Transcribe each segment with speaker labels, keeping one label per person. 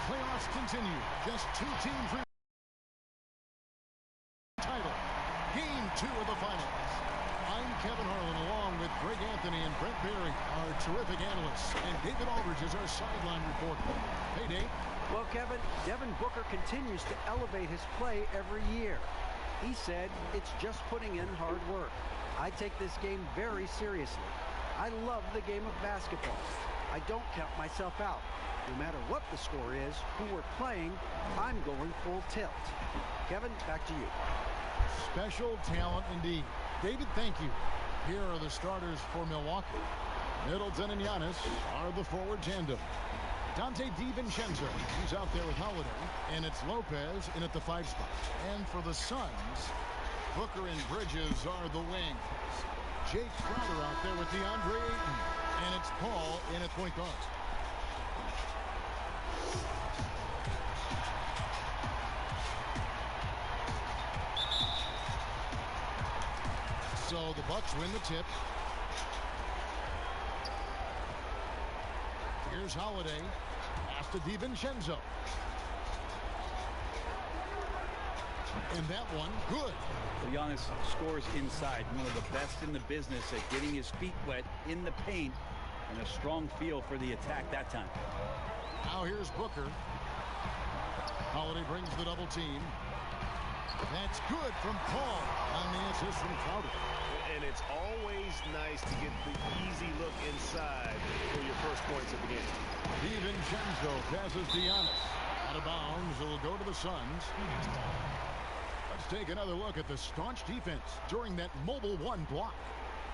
Speaker 1: Playoffs continue. Just 2 teams title. Game 2 of the finals. I'm Kevin Harlan along with Greg Anthony and Brent Barry, our terrific analysts, and David Aldridge is our sideline reporter. Hey, Dave.
Speaker 2: Well, Kevin, Devin Booker continues to elevate his play every year. He said it's just putting in hard work. I take this game very seriously. I love the game of basketball. I don't count myself out. No matter what the score is, who we're playing, I'm going full tilt. Kevin, back to you.
Speaker 1: Special talent indeed. David, thank you. Here are the starters for Milwaukee. Middleton and Giannis are the forward tandem. Dante DiVincenzo, he's out there with Holiday, and it's Lopez in at the 5 spot. And for the Suns, Booker and Bridges are the wings. Jake Crowder out there with DeAndre Ayton, and it's Paul in at point guard. So the Bucks win the tip. Here's Holiday. Pass to DiVincenzo. And that one, good.
Speaker 3: Giannis scores inside. One of the best in the business at getting his feet wet in the paint. And a strong feel for the attack that time.
Speaker 1: Now here's Booker. Holiday brings the double team. That's good from Paul on the assist from Crowder.
Speaker 4: And it's always nice to get the easy look inside for your first points of the game.
Speaker 1: DiVincenzo passes to Giannis. Out of bounds. It will go to the Suns. Let's take another look at the staunch defense during that mobile 1 block.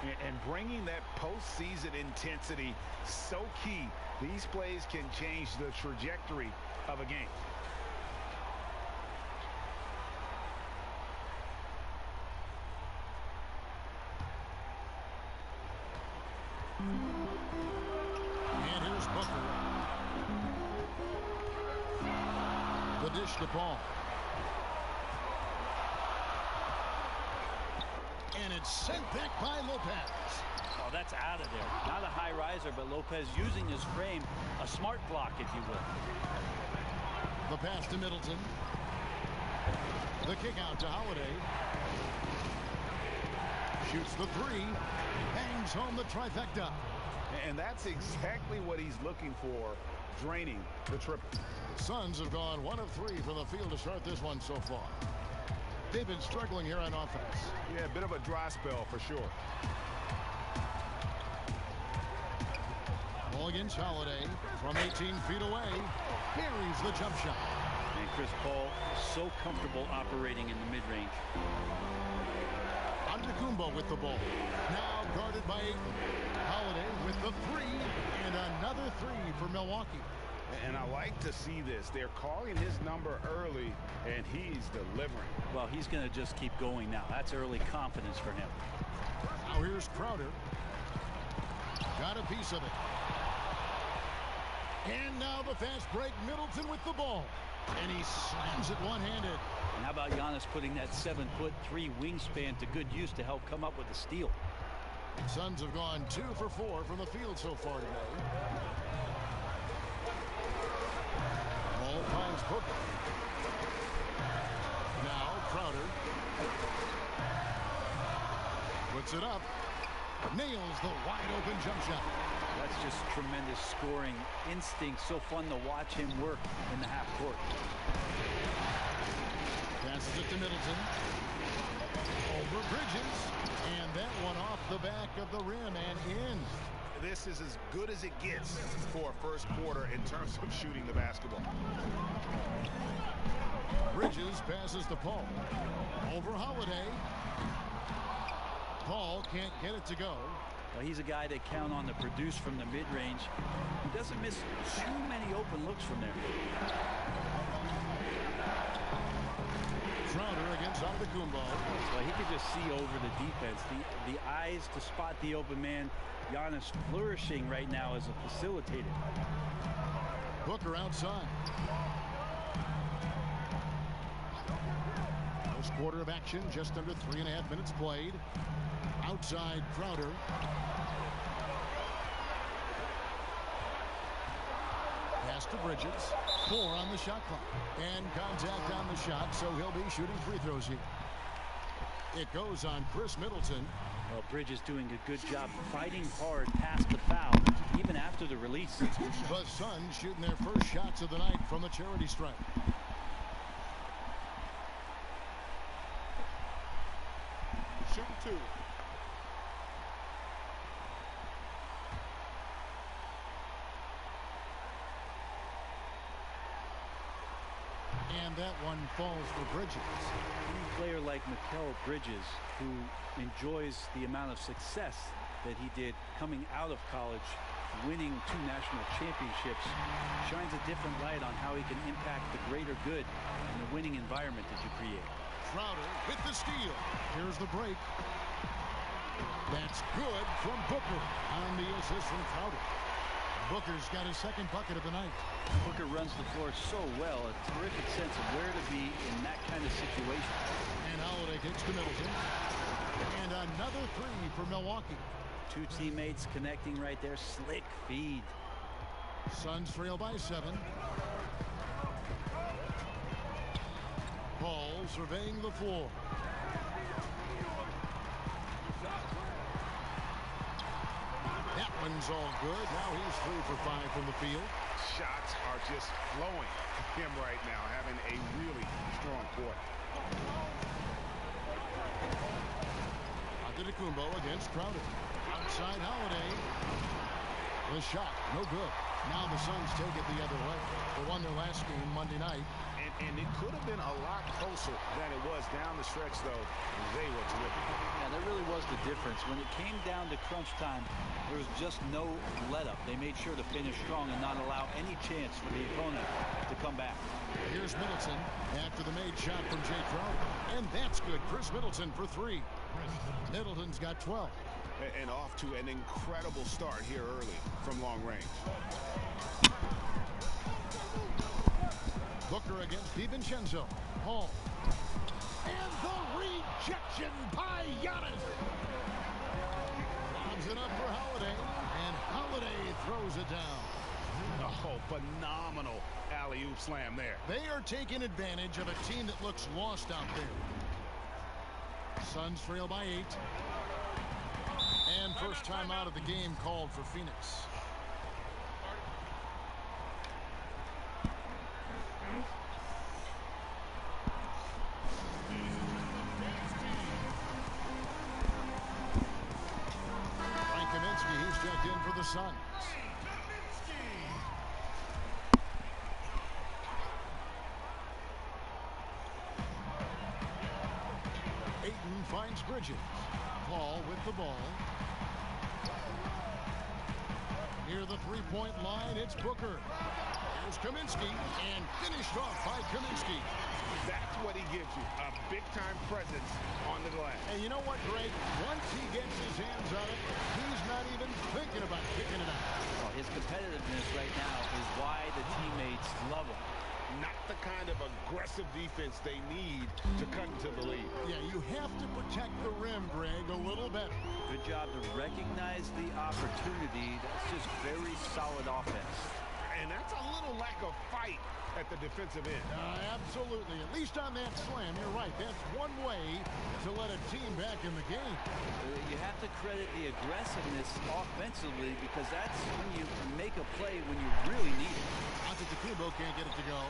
Speaker 4: And bringing that postseason intensity, so key. These plays can change the trajectory of a game.
Speaker 1: And here's Booker. The dish to Paul. And it's sent back by Lopez.
Speaker 3: Oh, that's out of there. Not a high riser, but Lopez using his frame. A smart block, if you will.
Speaker 1: The pass to Middleton. The kick out to Holiday. Shoots the 3. Hangs home the trifecta.
Speaker 4: And that's exactly what he's looking for, draining the triple.
Speaker 1: Suns have gone 1 of 3 from the field to start this one so far. They've been struggling here on offense.
Speaker 4: Yeah, a bit of a dry spell for sure.
Speaker 1: Ball against Holiday from 18 feet away. Buries the jump shot.
Speaker 3: And Chris Paul so comfortable operating in the mid-range.
Speaker 1: Antetokounmpo with the ball. Now guarded by Ayton. Holiday with the 3 and another 3 for Milwaukee.
Speaker 4: And I like to see this. They're calling his number early, and he's delivering.
Speaker 3: Well, he's going to just keep going now. That's early confidence for him.
Speaker 1: Now here's Crowder. Got a piece of it. And now the fast break. Middleton with the ball. And he slams it one-handed.
Speaker 3: And how about Giannis putting that 7'3" wingspan to good use to help come up with a steal?
Speaker 1: Suns have gone 2 for 4 from the field so far today. Ball finds Booker. Now Crowder. Puts it up. Nails the wide-open jump shot.
Speaker 3: That's just tremendous scoring instinct. So fun to watch him work in the half court.
Speaker 1: Passes it to Middleton. Over Bridges. And that one off the back of the rim and in.
Speaker 4: This is as good as it gets for a first quarter in terms of shooting the basketball.
Speaker 1: Bridges passes to Paul. Over Holiday. Paul can't get it to go.
Speaker 3: Well, he's a guy they count on to produce from the mid-range. He doesn't miss too many open looks from there.
Speaker 1: Crowder against Antetokounmpo.
Speaker 3: Well, he could just see over the defense. The eyes to spot the open man. Giannis flourishing right now as a facilitator.
Speaker 1: Booker outside. First quarter of action, just under 3.5 minutes played. Outside Crowder. Pass to Bridges. 4 on the shot clock. And contact on the shot, so he'll be shooting free throws here. It goes on Chris Middleton.
Speaker 3: Well, Bridges doing a good job fighting hard past the foul, even after the release.
Speaker 1: The Suns shooting their first shots of the night from the charity stripe.
Speaker 5: Shoot 2.
Speaker 1: And that one falls for Bridges.
Speaker 3: Any player like Mikal Bridges, who enjoys the amount of success that he did coming out of college, winning 2 national championships, shines a different light on how he can impact the greater good in the winning environment that you create.
Speaker 1: Crowder with the steal. Here's the break. That's good from Booker on the assist from Crowder. Booker's got his second bucket of the night.
Speaker 3: Booker runs the floor so well, a terrific sense of where to be in that kind of situation.
Speaker 1: And Holiday kicks to Middleton. And another 3 for Milwaukee.
Speaker 3: 2 teammates connecting right there. Slick feed.
Speaker 1: Suns trail by 7. Paul surveying the floor. That one's all good. Now he's 3 for 5 from the field.
Speaker 4: Shots are just flowing him right now, having a really strong quarter.
Speaker 1: Antetokounmpo against Crowder. Outside Holiday. The shot, no good. Now the Suns take it the other way. They won their last game Monday night.
Speaker 4: And it could have been a lot closer than it was down the stretch, though. They were terrific.
Speaker 3: Yeah, that really was the difference. When it came down to crunch time, there was just no let-up. They made sure to finish strong and not allow any chance for the opponent to come back.
Speaker 1: Here's Middleton after the made shot from Jay Crowder. And that's good. Chris Middleton for 3. Middleton's got 12.
Speaker 4: And off to an incredible start here early from long range.
Speaker 1: Booker against DiVincenzo. Hall. And the rejection by Giannis. Lobs it up for Holiday. And Holiday throws it down.
Speaker 4: Oh, phenomenal alley-oop slam there.
Speaker 1: They are taking advantage of a team that looks lost out there. Suns trail by 8. And first time out of the game called for Phoenix. He's checked in for the Suns. Ayton finds Bridges. Paul with the ball. Near the three-point line, it's Booker. Here's Kaminsky, and finished off by Kaminsky.
Speaker 4: That's what he gives you, a big-time presence on the glass.
Speaker 1: And you know what, Greg? Once he gets his hands on it, he's not even thinking about kicking it out.
Speaker 3: Well, his competitiveness right now is why the teammates love him.
Speaker 4: Not the kind of aggressive defense they need to cut into the lead.
Speaker 1: Yeah, you have to protect the rim, Greg, a little better.
Speaker 3: Good job to recognize the opportunity. That's just very solid offense.
Speaker 4: And that's a little lack of fight at the defensive end.
Speaker 1: Absolutely. At least on that slam, you're right. That's one way to let a team back in the game.
Speaker 3: You have to credit the aggressiveness offensively because that's when you make a play when you really need it.
Speaker 1: Antetokounmpo can't get it to go.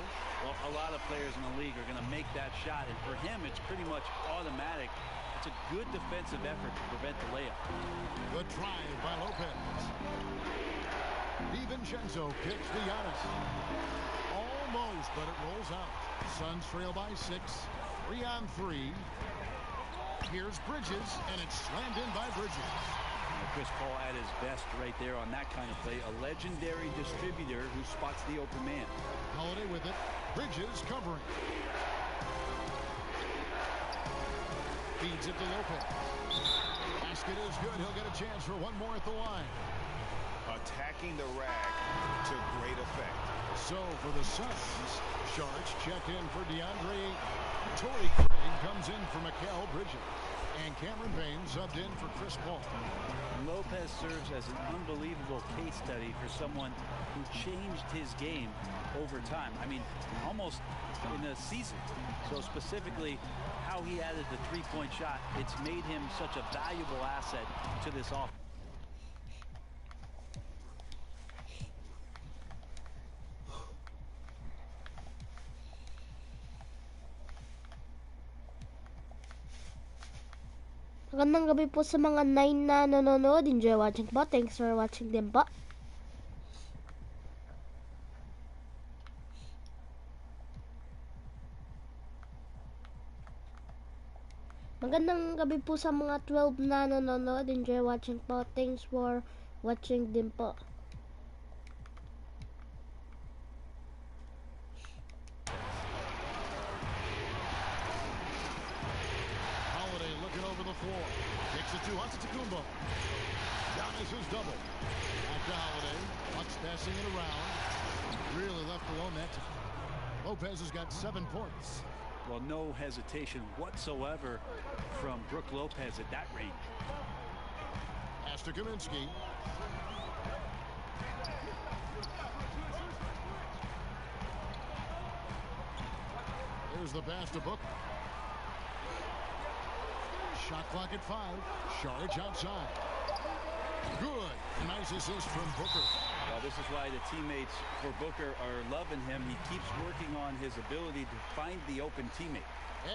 Speaker 3: Well, a lot of players in the league are going to make that shot, and for him, it's pretty much automatic. It's a good defensive effort to prevent the layup.
Speaker 1: The drive by Lopez. DiVincenzo kicks to Giannis. Almost, but it rolls out. Suns trail by 6. 3 on 3. Here's Bridges, and it's slammed in by Bridges.
Speaker 3: Chris Paul at his best right there on that kind of play. A legendary distributor who spots the open man.
Speaker 1: Holiday with it. Bridges covering. Feeds it to Lopez. Basket is good. He'll get a chance for one more at the line.
Speaker 4: Attacking the rag to great effect.
Speaker 1: So for the Suns, Sharks check in for DeAndre Ayton. Torrey Craig comes in for Mikal Bridges. And Cameron Payne subbed in for Chris Paul.
Speaker 3: Lopez serves as an unbelievable case study for someone who changed his game over time. I mean, almost in a season. So specifically, how he added the three-point shot, it's made him such a valuable asset to this offense.
Speaker 6: Magandang gabi po sa mga 9 na nanonood. Enjoy watching po. Thanks for watching din po. Magandang gabi po sa mga 12 na nanonood. Enjoy watching po. Thanks for watching din po.
Speaker 1: Holiday looking over the floor. Takes it to Antetokounmpo. Giannis is double. Back to Holiday. Bucks passing it around. Really left alone that time. Lopez has got 7 points.
Speaker 3: Well, no hesitation whatsoever from Brook Lopez at that range.
Speaker 1: Pass to Kaminsky. There's the pass to Booker. Shot clock at 5. Sharge outside. Good. Nice assist from Booker.
Speaker 3: Well, this is why the teammates for Booker are loving him. He keeps working on his ability to find the open teammate.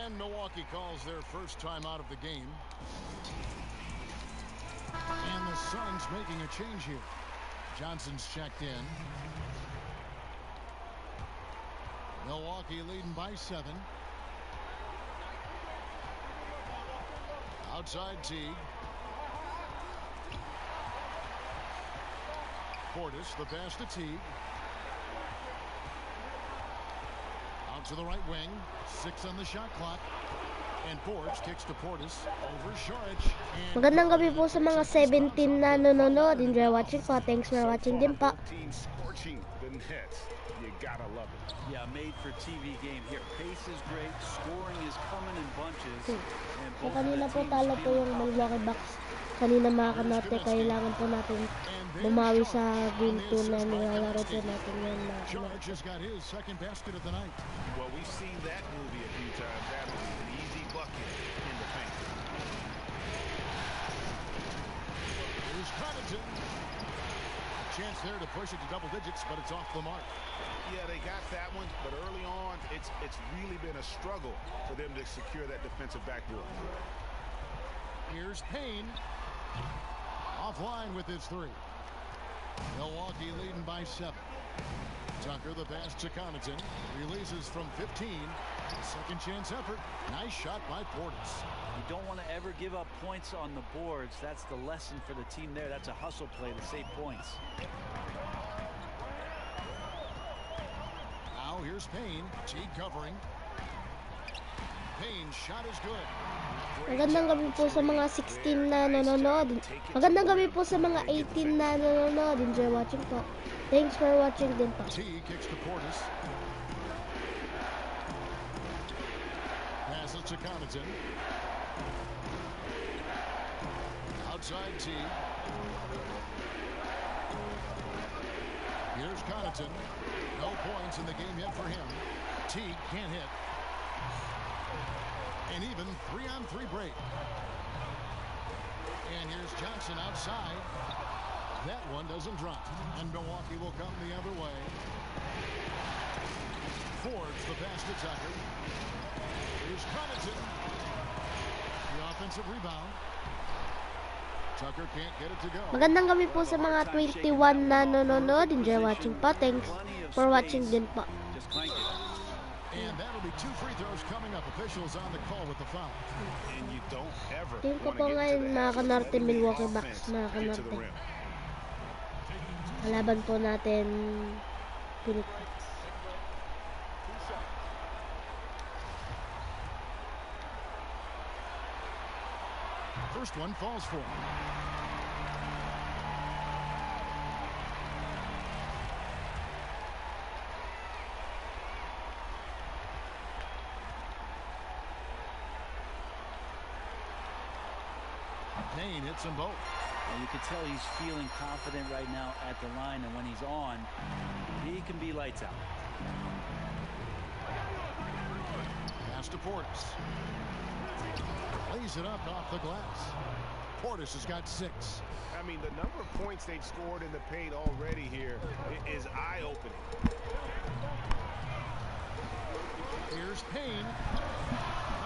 Speaker 1: And Milwaukee calls their first time out of the game. And the Suns making a change here. Johnson's checked in. Milwaukee leading by 7. Outside Teague. Portis, the pass to Teague. Out to the right wing. 6 on the shot clock. And Forbes kicks to Portis. Over Sharge.
Speaker 6: Magandang gabi po sa mga 17 na nanonood. Enjoy watching po. Thanks for watching din po.
Speaker 4: Scorching the Nets. You gotta love it.
Speaker 3: Yeah, made for TV game here. Pace is great. Scoring is coming in bunches. And
Speaker 6: So, kanina po talo po yung Milwaukee Bucks. Kanina mga kanote, kailangan po natin bumawi sa game 2 na nilalaro po natin yun na
Speaker 1: Sharge has got his second basket of the night.
Speaker 4: Well, we've seen that movie a few times. That was an easy bucket in the paint.
Speaker 1: Here's Connaughton. Chance there to push it to double digits, but it's off the mark.
Speaker 4: Yeah, they got that one, but early on, it's really been a struggle for them to secure that defensive backboard.
Speaker 1: Here's Payne. Offline with his 3. Milwaukee leading by 7. Tucker, the pass to Connaughton. Releases from 15. Second chance effort. Nice shot by Portis.
Speaker 3: you don't want to ever give up points on the boards. That's the lesson for the team there. That's a hustle play to save points.
Speaker 1: Now here's Payne. Teague covering. Payne's shot is good.
Speaker 6: Magandang gabi po sa mga 16 na nanonood. Magandang gabi po sa mga 18 na nanonood. Enjoy watching po. Thanks for watching din po.
Speaker 1: Teague kicks to Portis. Passes to Connaughton. Outside Teague. Here's Connaughton. No points in the game yet for him. Teague can't hit. And even 3-on-3 break. And here's Johnson outside. That one doesn't drop. And Milwaukee will come the other way. Forbes the pass to Tucker. Here's Connaughton. The offensive rebound. Tucker can't get it to go.
Speaker 6: Magandang gabi po sa mga 21 na nanonood. Enjoy watching po. Thanks for watching din po.
Speaker 3: Just clank it.
Speaker 1: And that'll be 2 free throws coming up. Officials on the call with the foul.
Speaker 4: And you don't ever
Speaker 6: Team ko
Speaker 4: want
Speaker 6: po
Speaker 4: to get
Speaker 6: ngayon
Speaker 4: into
Speaker 6: mga
Speaker 4: the
Speaker 6: kanarte
Speaker 4: absolute
Speaker 6: Milwaukee
Speaker 4: offense
Speaker 6: Bucks mga
Speaker 4: into the
Speaker 6: kanarte.
Speaker 4: rim.
Speaker 6: Kalaban po natin Philippines.
Speaker 1: First one falls for him. hits them both.
Speaker 3: And you can tell he's feeling confident right now at the line, and when he's on, he can be lights out.
Speaker 1: Pass to Portis. Lays it up off the glass. Portis has got 6.
Speaker 4: I mean, the number of points they've scored in the paint already here is eye-opening.
Speaker 1: Here's Payne.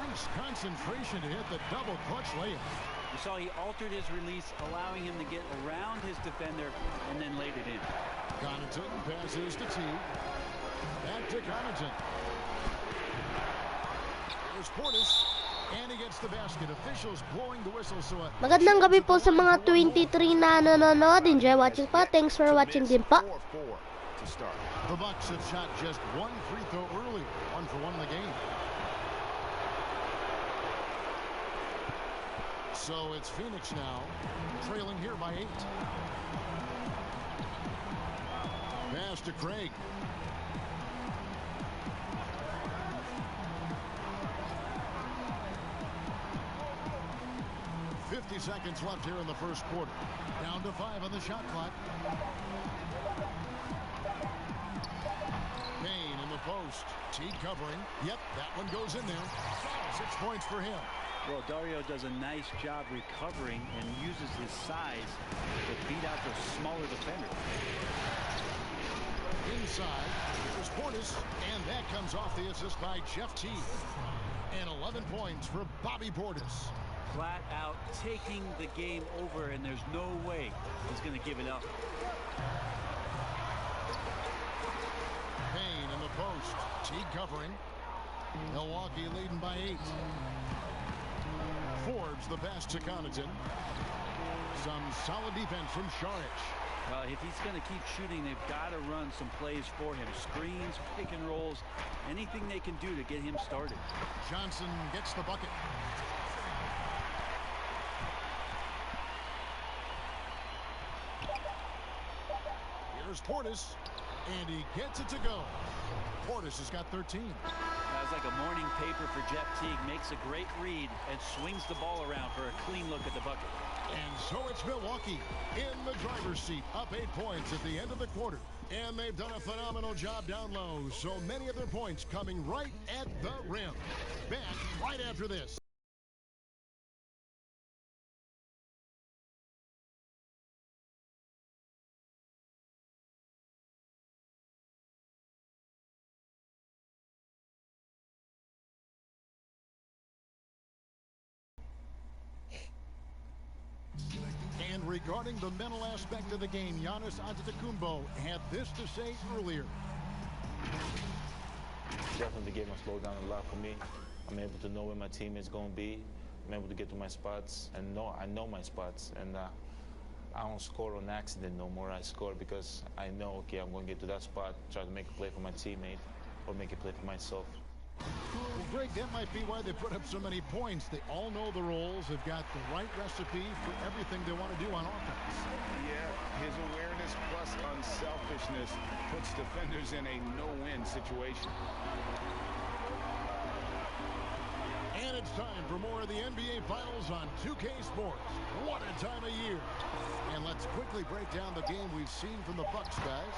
Speaker 1: Nice concentration to hit the double clutch layup.
Speaker 3: You saw he altered his release, allowing him to get around his defender and then laid it in.
Speaker 1: Connaughton passes to Teague. Back to Connaughton. Here's Portis. And he gets the basket. Officials blowing the whistle. So
Speaker 6: magandang gabi po sa mga 23 na nanonood. Enjoy watching po. Thanks for watching din po.
Speaker 1: The Bucks have shot just 1 free throw early. 1 for 1 in the game. So it's Phoenix now, trailing here by 8. Pass to Craig. Seconds left here in the first quarter. Down to 5 on the shot clock. Payne in the post. Teague covering. Yep, that one goes in there. 6 points for him.
Speaker 3: Well, Dario does a nice job recovering and uses his size to beat out the smaller defender.
Speaker 1: Inside, here's Portis, and that comes off the assist by Jeff Teague. And 11 points for Bobby Portis.
Speaker 3: Flat out taking the game over, and there's no way he's going to give it up.
Speaker 1: Payne in the post. Teague covering. Milwaukee leading by 8. Forbes the pass to Connaughton. Some solid defense from Saric.
Speaker 3: Well, if he's going to keep shooting, they've got to run some plays for him. Screens, pick and rolls, anything they can do to get him started.
Speaker 1: Johnson gets the bucket. Here's Portis, and he gets it to go. Portis has got 13.
Speaker 3: That's like a morning paper for Jeff Teague. Makes a great read and swings the ball around for a clean look at the bucket.
Speaker 1: And so it's Milwaukee in the driver's seat, up 8 points at the end of the quarter. And they've done a phenomenal job down low. So many of their points coming right at the rim. Back right after this. And regarding the mental aspect of the game, Giannis Antetokounmpo had this to say earlier.
Speaker 7: Definitely the game has slowed down a lot for me. I'm able to know where my teammates going to be. I'm able to get to my spots, and I know my spots. And I don't score on accident no more. I score because I know, okay, I'm going to get to that spot, try to make a play for my teammate, or make a play for myself.
Speaker 1: Well, Greg, that might be why they put up so many points. They all know the roles. They've got the right recipe for everything they want to do on offense.
Speaker 4: Yeah, his awareness plus unselfishness puts defenders in a no-win situation.
Speaker 1: And it's time for more of the NBA Finals on 2K Sports. What a time of year. And let's quickly break down the game we've seen from the Bucks, guys.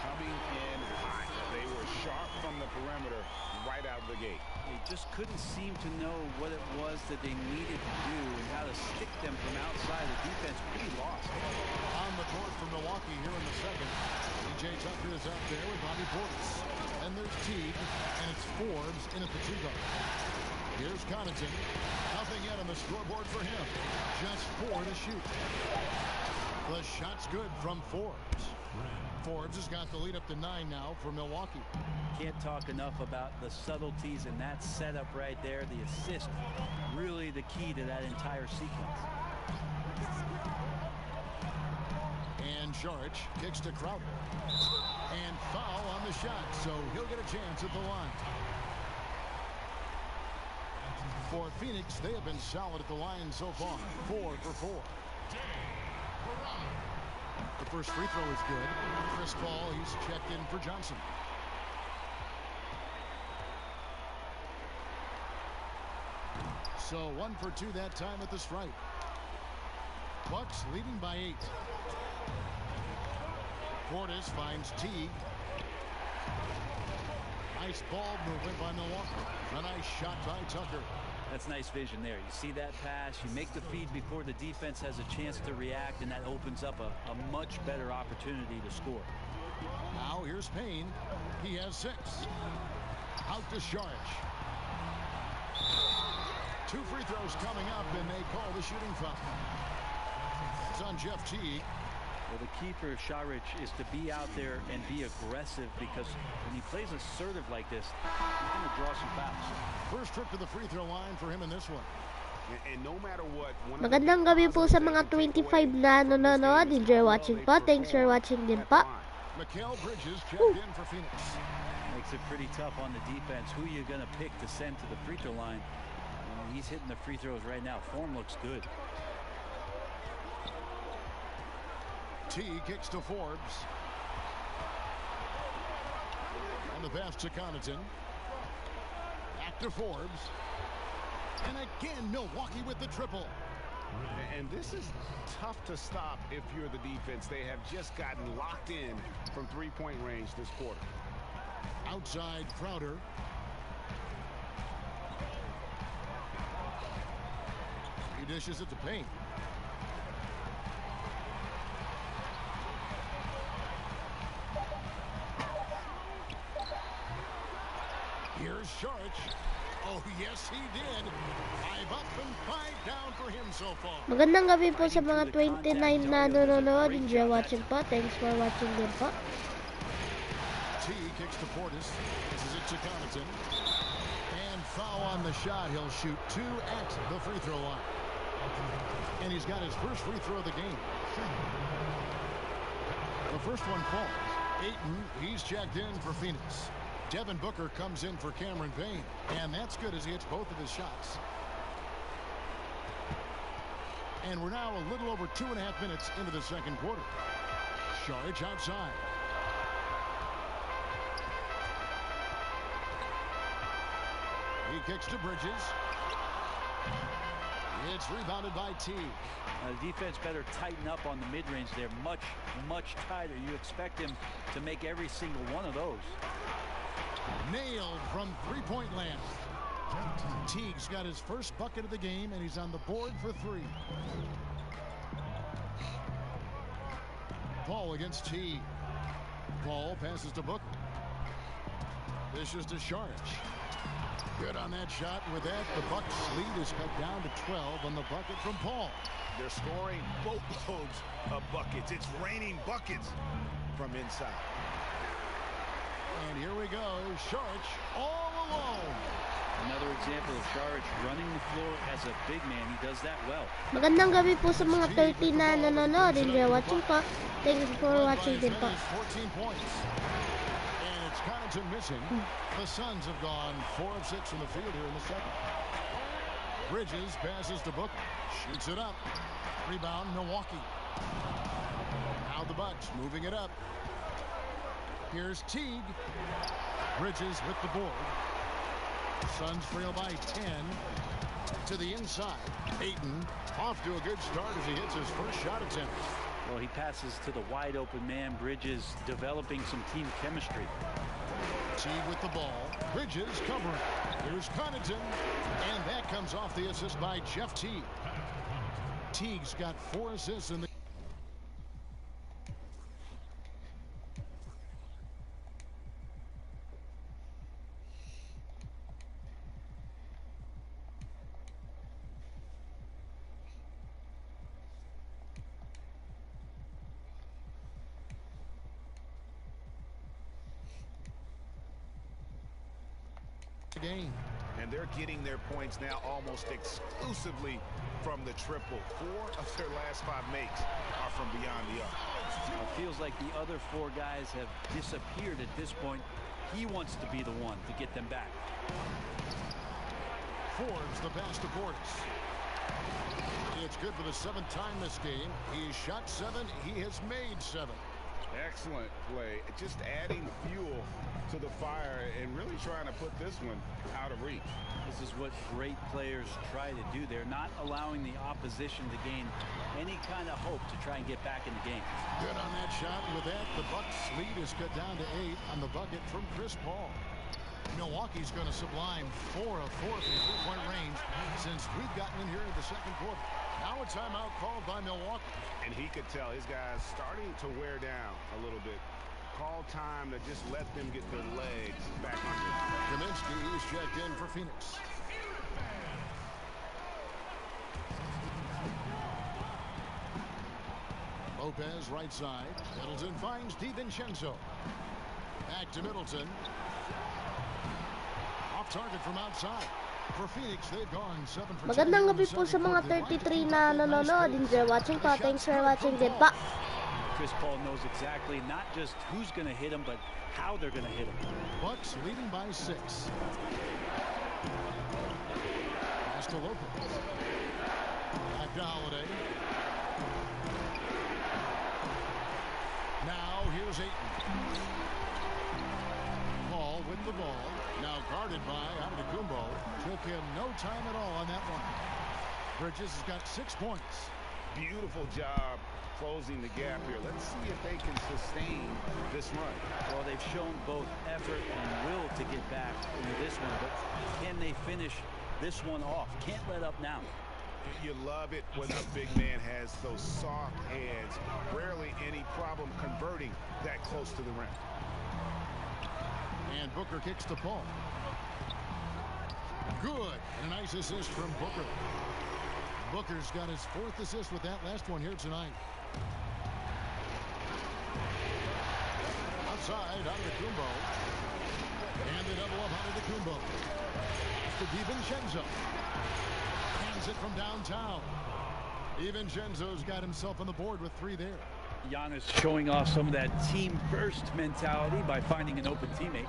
Speaker 4: Coming in hot. They were sharp from the perimeter right out of the gate.
Speaker 3: They just couldn't seem to know what it was that they needed to do and how to stick them from outside. The defense pretty lost.
Speaker 1: On the court for Milwaukee here in the second. PJ Tucker is out there with Bobby Portis. And there's Teague, and it's Forbes in at the 2 guard. Here's Connaughton. Nothing yet on the scoreboard for him. Just 4 to shoot. The shot's good from Forbes. Forbes has got the lead up to 9 now for Milwaukee.
Speaker 3: Can't talk enough about the subtleties in that setup right there. The assist, really the key to that entire sequence.
Speaker 1: And Saric kicks to Crowder. And foul on the shot, so he'll get a chance at the line. For Phoenix, they have been solid at the line so far. 4 for 4. The first free throw is good. Chris Paul, he's checked in for Johnson. So 1 for 2 that time at the stripe. Bucks leading by 8. Portis finds Teague. Nice ball movement by Milwaukee. A nice shot by Tucker.
Speaker 3: That's nice vision there. You see that pass, you make the feed before the defense has a chance to react, and that opens up a much better opportunity to score.
Speaker 1: Now here's Payne. He has 6. Out to Sharich. 2 free throws coming up, and they call the shooting foul. It's on Jeff Teague.
Speaker 3: Well, the key for Sharich is to be out there and be aggressive, because when he plays assertive like this, he's going to draw some fouls.
Speaker 1: First trip to the free throw line for him in this one.
Speaker 4: And no matter what,
Speaker 6: Magandang gabi po sa mga 25 na nanonood. Enjoy watching po. Thanks for watching din po.
Speaker 1: Mikal Bridges checked in for Phoenix.
Speaker 3: Makes it pretty tough on the defense. Who are you going to pick to send to the free throw line? He's hitting the free throws right now. Form looks good.
Speaker 1: T kicks to Forbes. On the pass to Connaughton. Back to Forbes. And again, Milwaukee with the triple.
Speaker 4: And this is tough to stop if you're the defense. They have just gotten locked in from three-point range this quarter.
Speaker 1: Outside Crowder. He dishes it to Payne. Here's Sharich. Oh, yes, he did. 5 up and 5 down for him so far.
Speaker 6: Magandang gabi po sa mga 29 na nanonood. Enjoy watching po. Thanks for watching din po.
Speaker 1: T kicks to Portis. This is it to Connaughton. And foul on the shot. He'll shoot 2 at the free throw line. And he's got his first free throw of the game. The first one falls. Ayton, he's checked in for Phoenix. Devin Booker comes in for Cameron Payne. And that's good as he hits both of his shots. And we're now a little over 2.5 minutes into the second quarter. Sharich outside. He kicks to Bridges. It's rebounded by T.
Speaker 3: The defense better tighten up on the mid-range there. Much, much tighter. You expect him to make every single one of those.
Speaker 1: Nailed from three-point land. Teague's got his first bucket of the game, and he's on the board for 3. Paul against Teague. Paul passes to Booker. This is to Sharich. Good on that shot. With that, the Bucks lead is cut down to 12 on the bucket from Paul.
Speaker 4: They're scoring boatloads of buckets. It's raining buckets from inside.
Speaker 1: And here we go. Sharich all alone.
Speaker 3: Another example of Sharich running the floor as a big man. He does that well.
Speaker 6: Magandang gabi po sa mga 30 na nanonood. Enjoy watching po. Thanks for watching din po.
Speaker 1: 14 points. And it's Connaughton missing. The Suns have gone 4 of 6 from the field here in the second. Bridges passes to Booker. Shoots it up. Rebound, Milwaukee. Now the Bucks moving it up. Here's Teague. Bridges with the board. Suns trail by 10 to the inside. Ayton off to a good start as he hits his first shot attempt.
Speaker 3: Well, he passes to the wide open man. Bridges developing some team chemistry.
Speaker 1: Teague with the ball. Bridges covering. Here's Connaughton. And that comes off the assist by Jeff Teague. Teague's got 4 assists in the game.
Speaker 4: And they're getting their points now almost exclusively from the triple. 4 of their last 5 makes are from beyond the arc.
Speaker 3: It feels like the other 4 guys have disappeared at this point. He wants to be the one to get them back.
Speaker 1: Forbes the pass to Portis. It's good for the 7th time this game. He shot 7. He has made 7.
Speaker 4: Excellent play. Just adding fuel to the fire and really trying to put this one out of reach.
Speaker 3: This is what great players try to do. They're not allowing the opposition to gain any kind of hope to try and get back in the game.
Speaker 1: Good on that shot. And with that, the Bucks lead is cut down to 8 on the bucket from Chris Paul. Milwaukee's going to sublime 4 of 4 from three-point range since we've gotten in here in the second quarter. Now a timeout called by Milwaukee.
Speaker 4: And he could tell his guys starting to wear down a little bit. Call time to just let them get their legs back under.
Speaker 1: Kaminsky is checked in for Phoenix. Lopez right side. Middleton finds DiVincenzo. Back to Middleton. Off target from outside. For Phoenix, they've gone 7 for 10.
Speaker 6: Magandang gabi po sa mga 33 na nanonood. Enjoy watching po. Thanks for watching din pa.
Speaker 3: Chris Paul knows exactly not just who's going to hit him, but how they're going to hit him.
Speaker 1: Bucks leading by 6. Pass to Lopez. Back to Holiday. Now here's Ayton. Paul with the ball. Now guarded by Antetokounmpo. Took him no time at all on that one. Bridges has got 6 points.
Speaker 4: Beautiful job closing the gap here. Let's see if they can sustain this run.
Speaker 3: Well, they've shown both effort and will to get back into this one, but can they finish this one off? Can't let up now.
Speaker 4: You love it when the big man has those soft hands. Rarely any problem converting that close to the rim.
Speaker 1: And Booker kicks to Paul. Good. And a nice assist from Booker. Booker's got his 4th assist with that last one here tonight. Outside, Antetokounmpo. And the double up Antetokounmpo. To DiVincenzo. Hands it from downtown. DiVincenzo's got himself on the board with 3 there.
Speaker 3: Giannis showing off some of that team first mentality by finding an open teammate.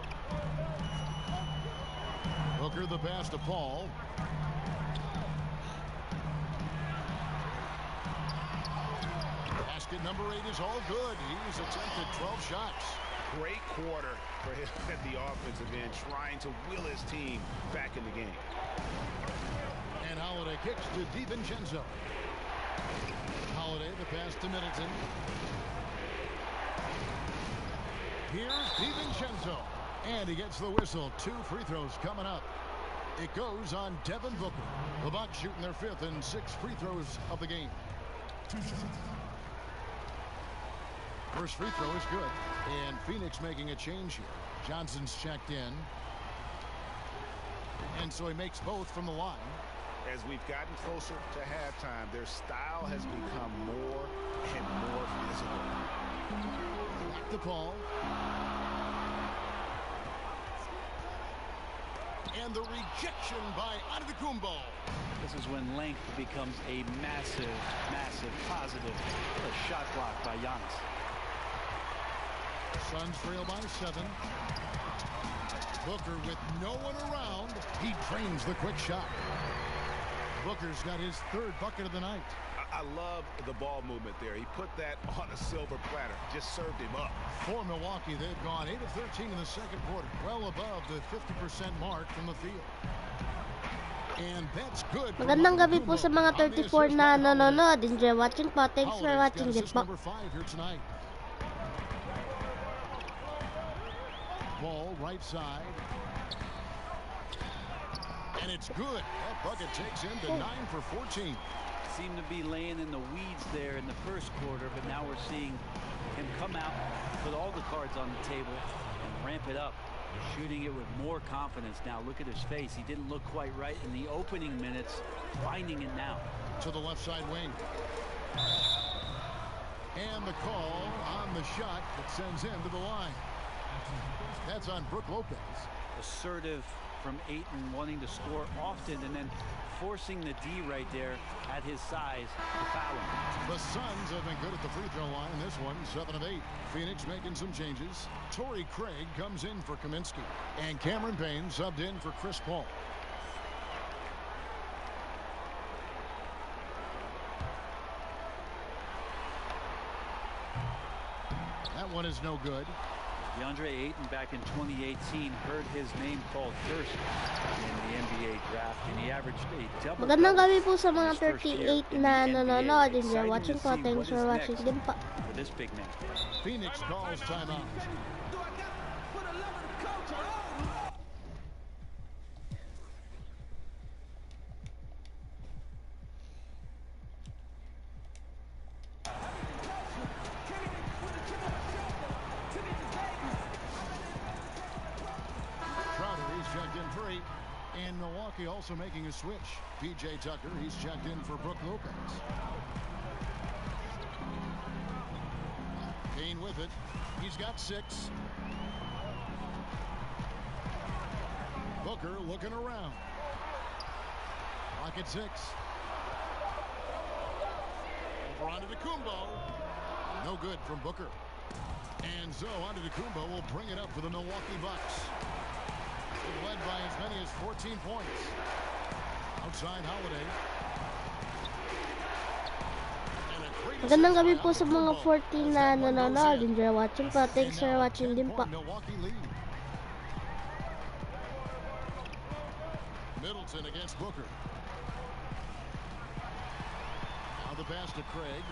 Speaker 1: Booker the pass to Paul. Basket number 8 is all good. He's attempted 12 shots.
Speaker 4: Great quarter for him at the offensive end, trying to will his team back in the game.
Speaker 1: And Holiday kicks to DiVincenzo. Holiday the pass to Middleton. Here's DiVincenzo. And he gets the whistle. 2 free throws coming up. It goes on Devin Booker. The Bucks shooting their 5th and 6th free throws of the game. First free throw is good. And Phoenix making a change here. Johnson's checked in. And so he makes both from the line.
Speaker 4: As we've gotten closer to halftime, their style has become more and more physical.
Speaker 1: Back to Paul. And the rejection by Antetokounmpo.
Speaker 3: This is when length becomes a massive, massive positive. What a shot block by Giannis.
Speaker 1: Suns trail by 7. Booker with no one around. He drains the quick shot. Booker's got his 3rd bucket of the night.
Speaker 4: I love the ball movement there. He put that on a silver platter. Just served him up.
Speaker 1: For Milwaukee, they've gone 8 of 13 in the second quarter. Well above the 50% mark from the field. And that's good.
Speaker 6: Magandang gabi po sa mga 34 na nanonood. Enjoy watching po. Thanks for watching din po.
Speaker 1: Number 5 here tonight. Ball right side. And it's good. That bucket takes him to 9 for 14.
Speaker 3: Seemed to be laying in the weeds there in the first quarter, but now we're seeing him come out, put all the cards on the table, and ramp it up. Shooting it with more confidence now. Look at his face. He didn't look quite right in the opening minutes. Finding it now.
Speaker 1: To the left side wing. And the call on the shot that sends him to the line. That's on Brook Lopez.
Speaker 3: Assertive from Ayton, wanting to score often and then forcing the D right there at his size to foul him.
Speaker 1: The Suns have been good at the free throw line. This one, 7 of 8. Phoenix making some changes. Torrey Craig comes in for Kaminsky. And Cameron Payne subbed in for Chris Paul. That one is no good.
Speaker 3: DeAndre Ayton back in 2018 heard his name called first in the NBA draft, and he averaged a double.
Speaker 6: Magandang gabi po sa mga 38 na nanonood. Enjoy watching po. Thanks for watching din po.
Speaker 3: For this big man.
Speaker 1: Phoenix calls timeout. And Milwaukee also making a switch. PJ Tucker, he's checked in for Brook Lopez. Kane with it. He's got 6. Booker looking around. Lock at 6. Over onto Kumbo. No good from Booker. And so Antetokounmpo will bring it up for the Milwaukee Bucks. Led by as many as 14 points. Outside Holiday.
Speaker 6: Magandang gabi po sa mga 14 na nanonood. Enjoy watching po. Thanks for watching din po.
Speaker 1: Middleton against Booker. Now the pass to Craig.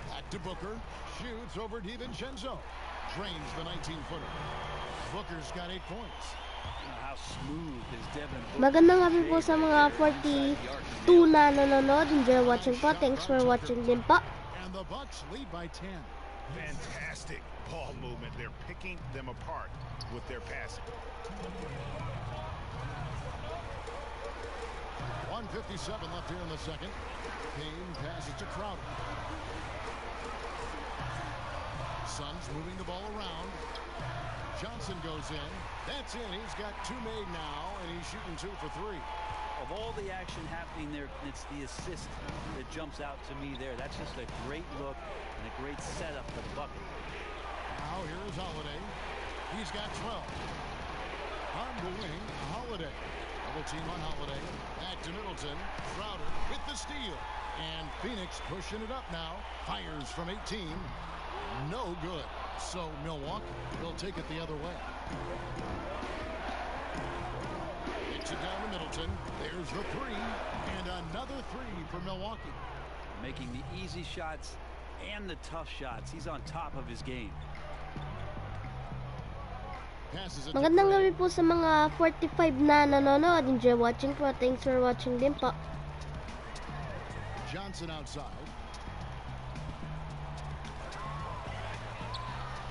Speaker 1: Back to Booker. Shoots over DiVincenzo. Drains the 19-footer. Booker's got 8 points.
Speaker 3: How smooth is Devin Booker?
Speaker 6: Magandang gabi po sa mga 42 na nanonood. Enjoy watching po. Thanks for watching din po.
Speaker 1: And the Bucks lead by 10.
Speaker 4: Fantastic ball movement. They're picking them apart with their passing.
Speaker 1: 1:57 left here in the second. Kane passes to Crowder. Suns moving the ball around. Johnson goes in. That's in. He's got 2 made now, and he's shooting 2 for 3.
Speaker 3: Of all the action happening there, it's the assist that jumps out to me there. That's just a great look and a great setup to bucket.
Speaker 1: Now here is Holiday. He's got 12. On the wing, Holiday. Double team on Holiday. Back to Middleton. Crowder with the steal. And Phoenix pushing it up now. Fires from 18. No good. So Milwaukee will take it the other way. Kicks it down to Middleton. There's the 3. And another 3 for Milwaukee.
Speaker 3: Making the easy shots and the tough shots. He's on top of his game.
Speaker 6: Magandang gabi po sa mga 45 na nanonood. Enjoy watching po. Thanks for watching din po.
Speaker 1: Johnson outside.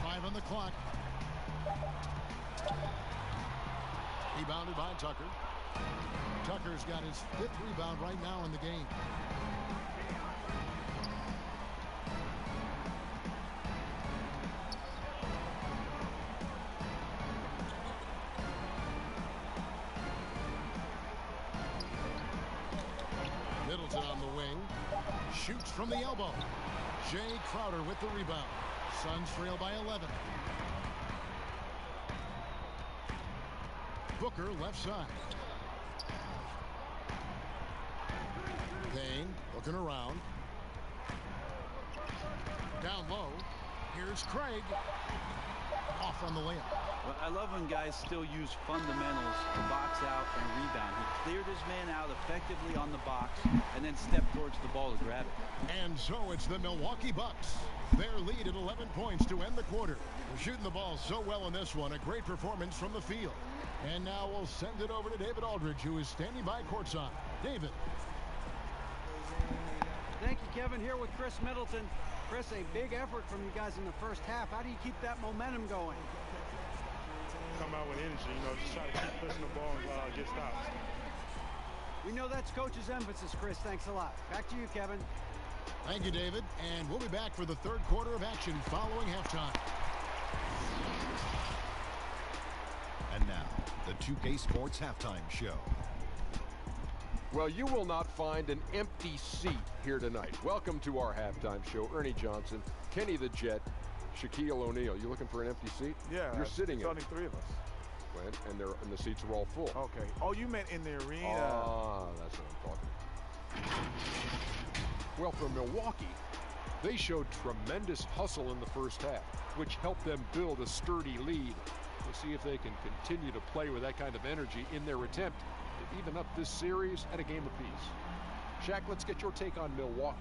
Speaker 1: 5 on the clock. Rebounded by Tucker. Tucker's got his 5th rebound right now in the game. Middleton on the wing. Shoots from the elbow. Jay Crowder with the rebound. Suns trail by 11. Booker left side. Kane looking around. Down low. Here's Craig. Off on the layup.
Speaker 3: Well, I love when guys still use fundamentals to box out and rebound. He cleared his man out effectively on the box and then stepped towards the ball to grab it.
Speaker 1: And so it's the Milwaukee Bucks. Their lead at 11 points to end the quarter. They're shooting the ball so well in this one. A great performance from the field. And now we'll send it over to David Aldridge, who is standing by courtside. David.
Speaker 2: Thank you, Kevin. Here with Chris Middleton. Chris, a big effort from you guys in the first half. How do you keep that momentum going?
Speaker 5: Come out with energy, you know, just try to keep pushing the ball and get stops.
Speaker 2: We know that's coach's emphasis, Chris. Thanks a lot. Back to you, Kevin.
Speaker 1: Thank you, David. And we'll be back for the 3rd quarter of action following halftime.
Speaker 8: And now, the 2K Sports Halftime Show.
Speaker 9: Well, you will not find an empty seat here tonight. Welcome to our halftime show. Ernie Johnson, Kenny the Jet, Shaquille O'Neal. You looking for an empty seat?
Speaker 5: Yeah.
Speaker 9: You're sitting in.
Speaker 5: There's only 3 of us.
Speaker 9: And the seats are all full.
Speaker 5: Okay. Oh, you meant in the arena.
Speaker 9: Ah, that's what I'm talking about. Well, for Milwaukee, they showed tremendous hustle in the first half, which helped them build a sturdy lead. We'll see if they can continue to play with that kind of energy in their attempt to even up this series at a game apiece. Shaq, let's get your take on Milwaukee.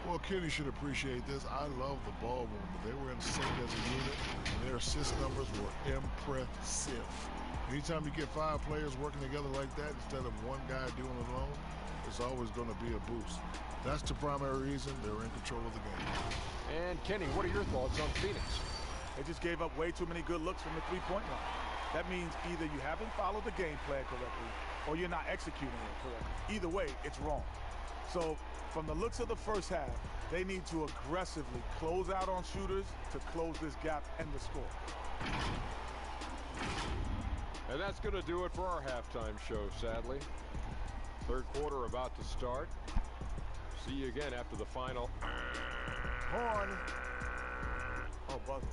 Speaker 10: Well, Kenny should appreciate this. I love the ball movement. They were in sync as a unit, and their assist numbers were impressive. Anytime you get 5 players working together like that instead of one guy doing it alone, it's always going to be a boost. That's the primary reason they're in control of the game.
Speaker 9: And Kenny, what are your thoughts on Phoenix?
Speaker 11: They just gave up way too many good looks from the three-point line. That means either you haven't followed the game plan correctly or you're not executing it correctly. Either way, it's wrong. So from the looks of the first half, they need to aggressively close out on shooters to close this gap and the score.
Speaker 9: And that's going to do it for our halftime show, sadly. Third quarter about to start. See you again after the final.
Speaker 11: Horn. Oh, buzzer.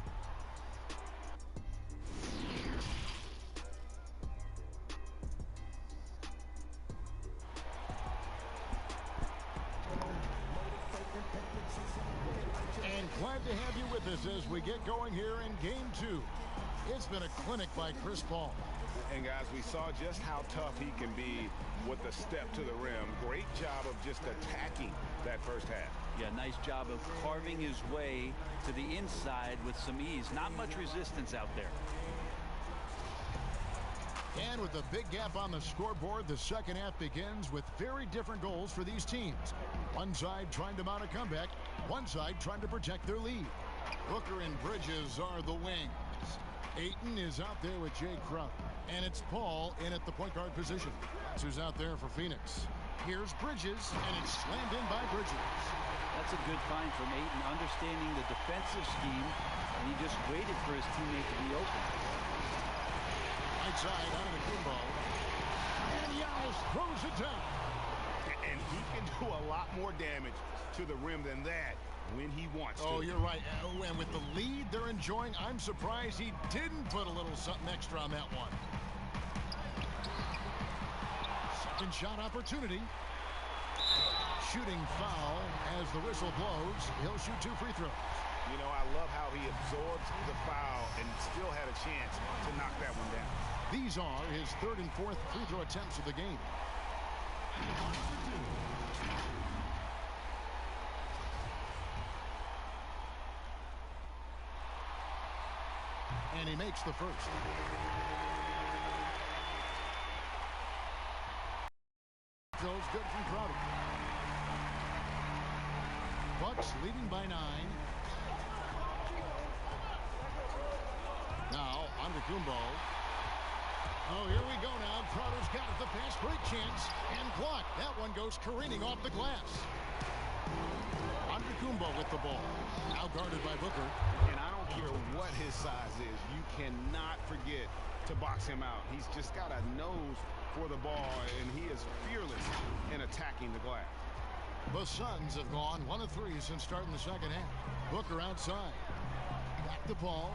Speaker 1: And glad to have you with us as we get going here in Game 2. It's been a clinic by Chris Paul.
Speaker 4: And guys, we saw just how tough he can be with the step to the rim. Great job of just attacking that first half.
Speaker 3: Yeah, nice job of carving his way to the inside with some ease. Not much resistance out there.
Speaker 1: And with the big gap on the scoreboard, the second half begins with very different goals for these teams. One side trying to mount a comeback, one side trying to protect their lead. Booker and Bridges are the wings. Ayton is out there with Jay Crowder. And it's Paul in at the point guard position. That's who's out there for Phoenix. Here's Bridges, and it's slammed in by Bridges.
Speaker 3: That's a good find from Ayton, understanding the defensive scheme, and he just waited for his teammate to be open.
Speaker 1: Right side out of the Kumbo. And Giannis throws it down.
Speaker 4: And he can do a lot more damage to the rim than that when he wants to.
Speaker 1: Oh, you're right. And with the lead they're enjoying, I'm surprised he didn't put a little something extra on that one. Second shot opportunity. Shooting foul as the whistle blows. He'll shoot 2 free throws.
Speaker 4: You know, I love how he absorbs the foul and still had a chance to knock that one down.
Speaker 1: These are his 3rd and 4th free throw attempts of the game. And he makes the first. Feels good from Crowder. Bucks leading by 9. Now, Kumbo. Oh, here we go now. Crowder's got it. The pass, great chance. And blocked. That one goes careening off the glass. Kumbo with the ball. Now guarded by Booker.
Speaker 4: And I don't care what his size is. You cannot forget to box him out. He's just got a nose for the ball, and he is fearless in attacking the glass.
Speaker 1: The Suns have gone 1 of 3 since starting the second half. Booker outside. Back to Paul.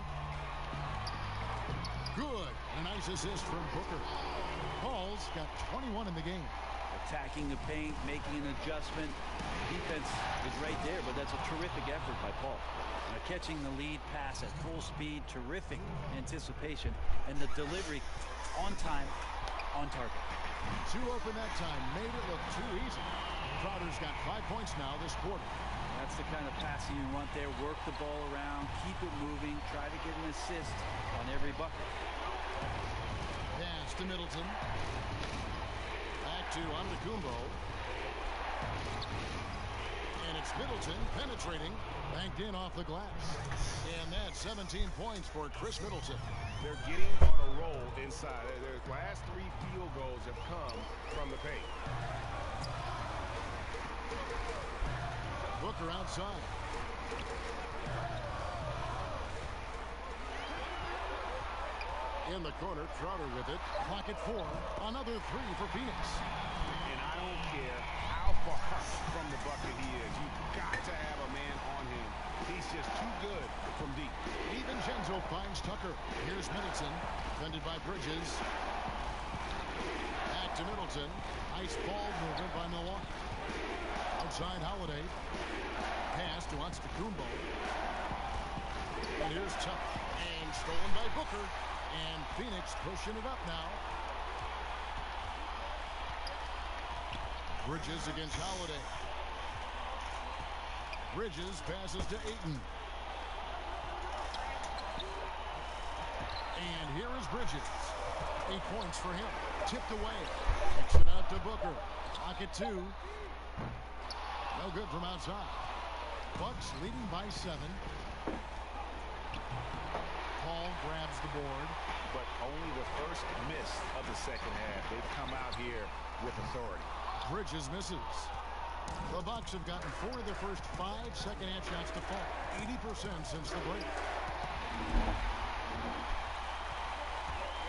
Speaker 1: Good. A nice assist from Booker. Paul's got 21 in the game.
Speaker 3: Attacking the paint, making an adjustment. Defense is right there, but that's a terrific effort by Paul. Catching the lead pass at full speed, terrific anticipation, and the delivery on time, on target.
Speaker 1: 2 open that time, made it look too easy. Crowder's got 5 points now this quarter.
Speaker 3: That's the kind of passing you want there. Work the ball around, keep it moving, try to get an assist on every bucket.
Speaker 1: Pass to Middleton. Back to Kumbo. And it's Middleton penetrating, banked in off the glass. And that's 17 points for Chris Middleton.
Speaker 4: They're getting on a roll inside. Their last 3 field goals have come from the paint.
Speaker 1: Booker outside. In the corner, Crowder with it. Clock at 4. Another 3 for Phoenix.
Speaker 4: And I don't care how far from the bucket he is. You've got to have a man on him. He's just too good from deep.
Speaker 1: DiVincenzo finds Tucker. Here's Middleton. Defended by Bridges. Back to Middleton. Nice ball movement by Milwaukee. Outside Holiday. Pass to Antetokounmpo. And here's Tuck. And stolen by Booker. And Phoenix pushing it up now. Bridges against Holiday. Bridges passes to Ayton. And here is Bridges. 8 points for him. Tipped away. Kicks it out to Booker. Clock at 2. No good from outside. Bucks leading by 7. Paul grabs the board.
Speaker 4: But only the first miss of the second half. They've come out here with authority.
Speaker 1: Bridges misses. The Bucks have gotten 4 of their first 5 second-half shots to fall. 80% since the break.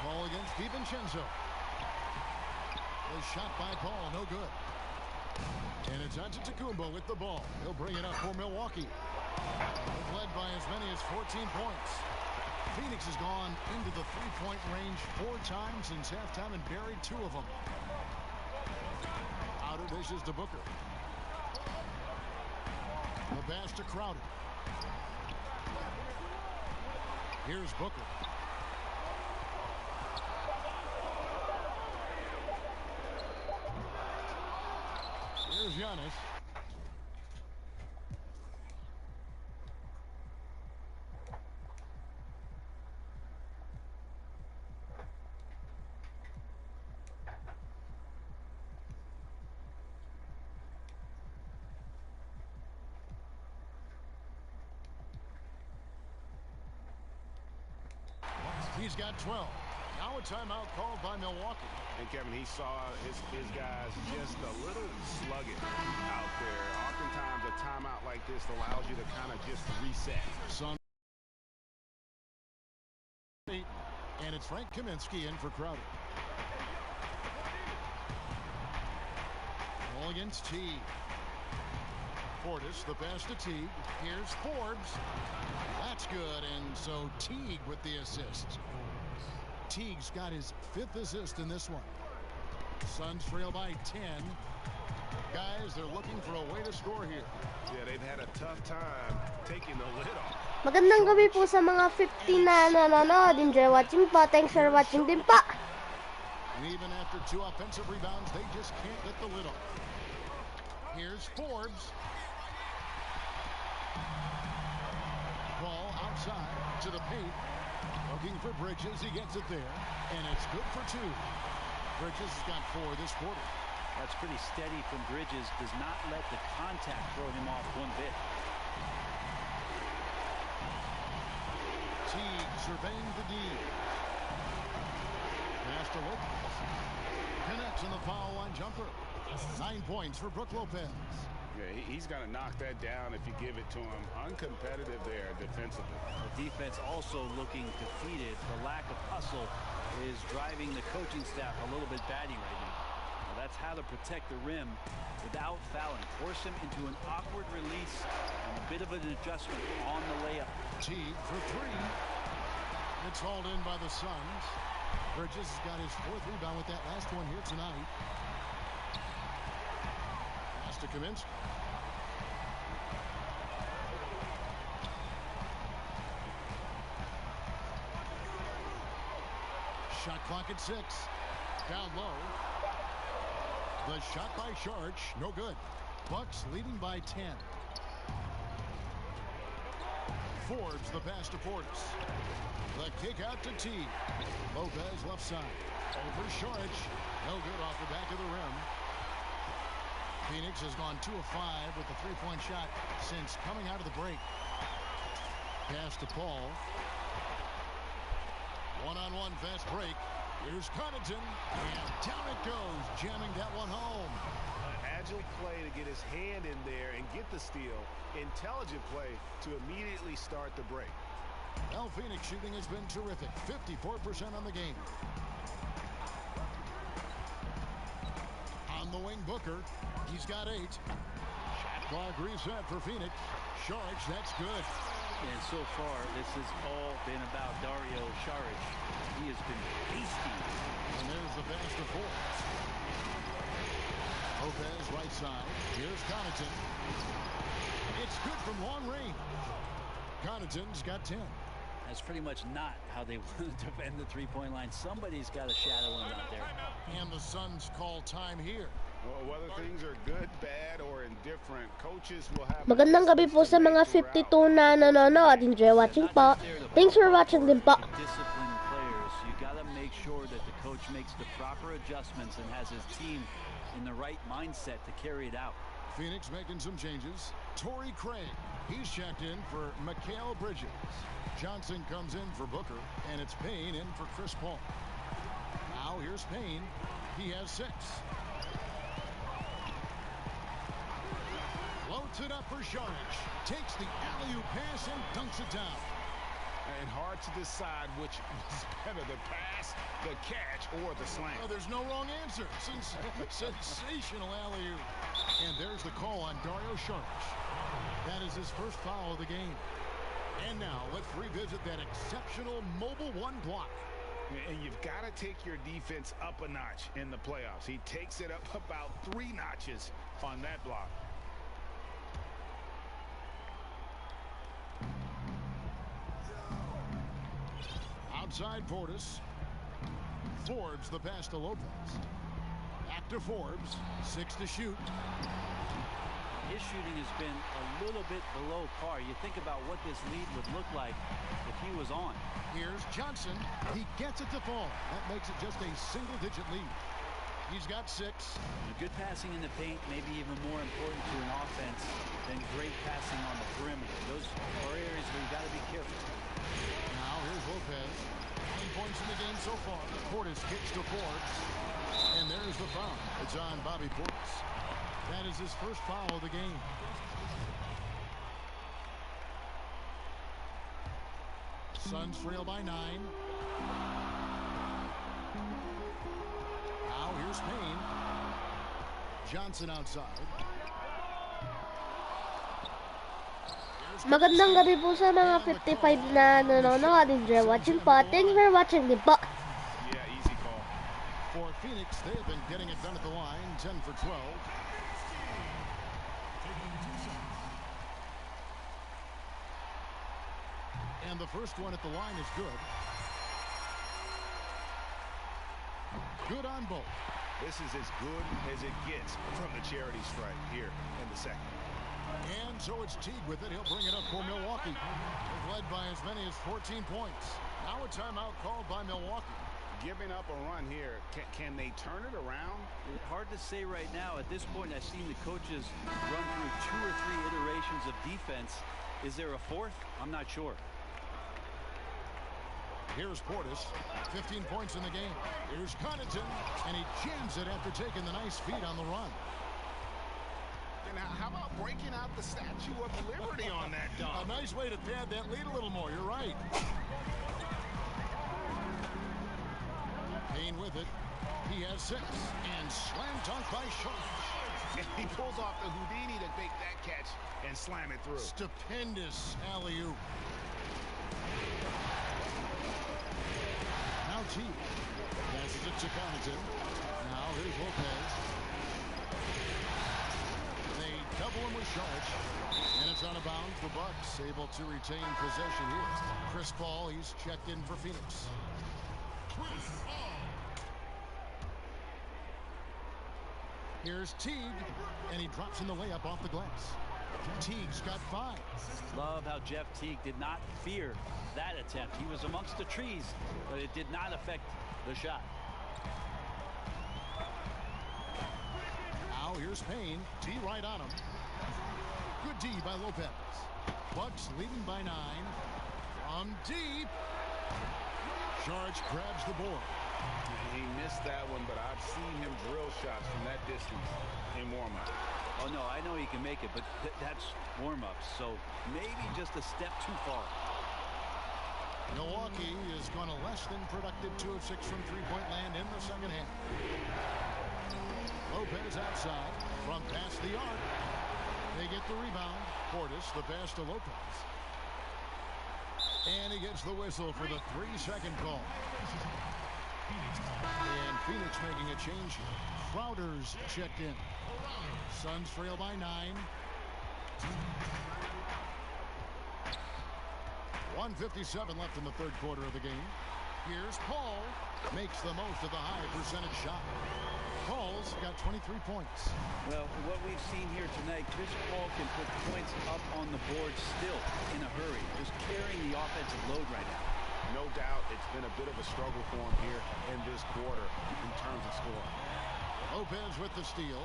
Speaker 1: Paul against DiVincenzo. The shot by Paul, no good. And it's Antetokounmpo with the ball. He'll bring it up for Milwaukee. They've led by as many as 14 points. Phoenix has gone into the three-point range 4 times since halftime and buried 2 of them. Outer dishes to Booker. The pass to Crowder. Here's Booker. Here's Giannis. He's got 12. Now a timeout called by Milwaukee.
Speaker 4: And Kevin, he saw his guys just a little sluggish out there. Oftentimes a timeout like this allows you to kind of just reset.
Speaker 1: And it's Frank Kaminsky in for Crowder. Ball against Teague. Portis, the pass to Teague. Here's Forbes. That's good, and so Teague with the assist. Teague's got his 5th assist in this one. Suns trail by 10. Guys, they're looking for a way to score here.
Speaker 4: Yeah, they've had a tough time taking the lid off.
Speaker 6: Magandang gabi po sa mga 15 na nanonood. Enjoy watching po. Thanks for watching din po.
Speaker 1: And even after 2 offensive rebounds, they just can't get the lid off. Here's Forbes. Ball outside to the paint. Looking for Bridges. He gets it there. And it's good for 2. Bridges has got 4 this quarter.
Speaker 3: That's pretty steady from Bridges. Does not let the contact throw him off one bit.
Speaker 1: Teague surveying the D. Pass to Lopez. Connects on the foul line jumper. 9 points for Brook Lopez.
Speaker 4: Yeah, he's going to knock that down if you give it to him. Uncompetitive there defensively.
Speaker 3: The defense also looking defeated. The lack of hustle is driving the coaching staff a little bit batty right now. Well, that's how to protect the rim without fouling. Force him into an awkward release and a bit of an adjustment on the layup.
Speaker 1: Teague for 3. It's hauled in by the Suns. Bridges has got his 4th rebound with that last one here tonight. Pass to Kaminsky. Shot clock at 6. Down low. The shot by Sharch, no good. Bucks leading by 10. Forbes, the pass to Portis. The kick out to Teague. Lopez left side. Over Sharch. No good off the back of the rim. Phoenix has gone 2 of 5 with the 3-point shot since coming out of the break. Pass to Paul. One-on-one fast break. Here's Connaughton, and down it goes, jamming that one home.
Speaker 4: Agile play to get his hand in there and get the steal. Intelligent play to immediately start the break.
Speaker 1: Well, Phoenix shooting has been terrific. 54% on the game. On the wing, Booker. He's got 8. Shot clock reset for Phoenix. Sharch, that's good.
Speaker 3: And so far, this has all been about Dario Saric. He has been beastie.
Speaker 1: And there's the pass to Forbes. Lopez right side. Here's Connaughton. It's good from long range. Connaughton's got 10.
Speaker 3: That's pretty much not how they want to defend the three-point line. Somebody's got to shadow him out there.
Speaker 1: And the Suns call time here.
Speaker 4: Well, whether things are good, bad, or indifferent, coaches will have.
Speaker 6: Magandang gabi po sa mga 52 na nanonood. Enjoy watching po. Thanks for watching din po.
Speaker 3: Disciplined players, you got to make sure that the coach makes the proper adjustments and has his team in the right mindset to carry it out.
Speaker 1: Phoenix making some changes. Torrey Craig, he's checked in for Mikal Bridges. Johnson comes in for Booker, and it's Payne in for Chris Paul. Now here's Payne. He has 6. Floats it up for Saric. Takes the alley-oop pass and dunks it down.
Speaker 4: And hard to decide which is better, the pass, the catch, or the slam.
Speaker 1: Oh, there's no wrong answer. Sensational alley-oop. And there's the call on Dario Saric. That is his first foul of the game. And now let's revisit that exceptional mobile one block.
Speaker 4: And you've got to take your defense up a notch in the playoffs. He takes it up about 3 notches on that block.
Speaker 1: Outside Portis. Forbes the pass to Lopez. Back to Forbes. 6 to shoot.
Speaker 3: His shooting has been a little bit below par. You think about what this lead would look like if he was on.
Speaker 1: Here's Johnson. He gets it to fall. That makes it just a single-digit lead. He's got 6.
Speaker 3: Good passing in the paint may be even more important to an offense than great passing on the perimeter. Those are areas where you've got to be careful.
Speaker 1: Now here's Lopez. 9 points in the game so far. Portis kicks to Forbes. And there's the foul. It's on Bobby Portis. That is his first foul of the game. Suns trail by 9. Now here's Payne. Johnson outside.
Speaker 6: Magandang gabi po sa mga 55 na nanonood. Enjoy watching po. Thanks for watching din po.
Speaker 4: Yeah, easy call.
Speaker 1: For Phoenix, they have been getting it done at the line. 10 for 12. And the first one at the line is good. Good on both.
Speaker 4: This is as good as it gets from the charity stripe here in the second.
Speaker 1: And so it's Teague with it. He'll bring it up for Milwaukee. They've led by as many as 14 points. Now a timeout called by Milwaukee.
Speaker 4: Giving up a run here. Can they turn it around?
Speaker 3: It's hard to say right now. At this point, I've seen the coaches run through 2 or 3 iterations of defense. Is there a 4th? I'm not sure.
Speaker 1: Here's Portis, 15 points in the game. Here's Connaughton, and he jams it after taking the nice feed on the run.
Speaker 4: And how about breaking out the Statue of Liberty on that dunk?
Speaker 1: A nice way to pad that lead a little more. You're right. Payne with it. He has 6. And slam dunk by Saric.
Speaker 4: And he pulls off the Houdini to make that catch and slam it through.
Speaker 1: Stupendous alley-oop. Now Teague passes it to Connaughton. Now here's Lopez. They double him with Saric. And it's out of bounds. The Bucks able to retain possession here. Chris Paul, he's checked in for Phoenix. Here's Teague, and he drops in the layup off the glass. Teague's got 5.
Speaker 3: Love how Jeff Teague did not fear that attempt. He was amongst the trees, but it did not affect the shot.
Speaker 1: Now here's Payne. T right on him. Good D by Lopez. Bucks leading by 9. From deep. Saric grabs the board.
Speaker 4: He missed that one, but I've seen him drill shots from that distance in warm-up.
Speaker 3: Oh, no, I know he can make it, but that's warm-ups, so maybe just a step too far.
Speaker 1: Milwaukee is going to less than productive 2 of 6 from three-point land in the second half. Lopez outside from past the arc. They get the rebound. Portis, the pass to Lopez. And he gets the whistle for the 3-second call. And Phoenix making a change here. Crowder's checked in. Suns trail by 9. 1:57 left in the third quarter of the game. Here's Paul. Makes the most of the high percentage shot. Paul's got 23 points.
Speaker 3: Well, what we've seen here tonight, Chris Paul can put points up on the board still in a hurry. Just carrying the offensive load right now.
Speaker 4: No doubt it's been a bit of a struggle for him here in this quarter in terms of scoring.
Speaker 1: Lopez with the steal.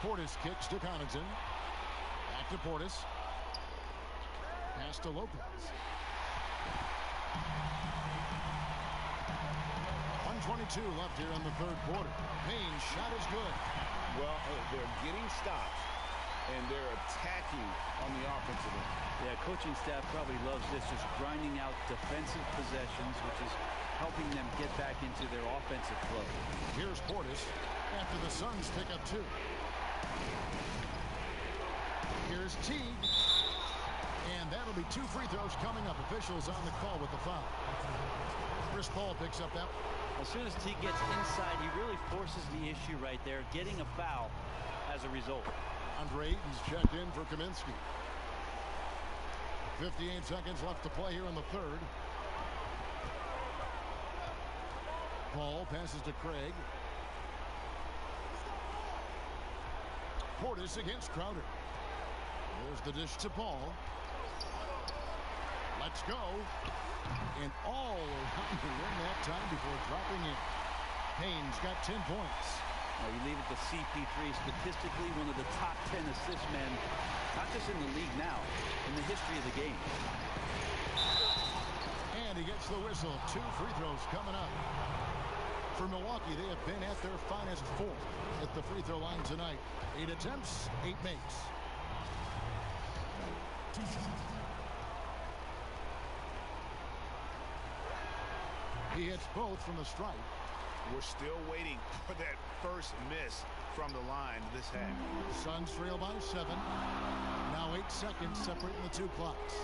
Speaker 1: Portis kicks to Connaughton. Back to Portis. Pass to Lopez. 1:22 left here in the third quarter. Payne's shot is good.
Speaker 4: Well, they're getting stops, and they're attacking on the offensive end.
Speaker 3: Yeah, coaching staff probably loves this, just grinding out defensive possessions, which is helping them get back into their offensive flow.
Speaker 1: Here's Portis after the Suns pick up 2. Here's Teague. And that'll be 2 free throws coming up. Officials on the call with the foul. Chris Paul picks up that one.
Speaker 3: As soon as Teague gets inside, he really forces the issue right there, getting a foul as a result.
Speaker 1: Andre Ayton's checked in for Kaminsky. 58 seconds left to play here in the third. Paul passes to Craig. Portis against Crowder. There's the dish to Paul. Let's go. And all around the rim that time before dropping in. Payne's got 10 points.
Speaker 3: Now you leave it to CP3, statistically one of the top 10 assist men, not just in the league now, in the history of the game.
Speaker 1: And he gets the whistle. 2 free throws coming up. For Milwaukee, they have been at their finest 4 at the free throw line tonight. 8 attempts, 8 makes. He hits both from the stripe.
Speaker 4: We're still waiting for that first miss from the line this half.
Speaker 1: Suns trail by 7. Now 8 seconds separating the 2 clocks.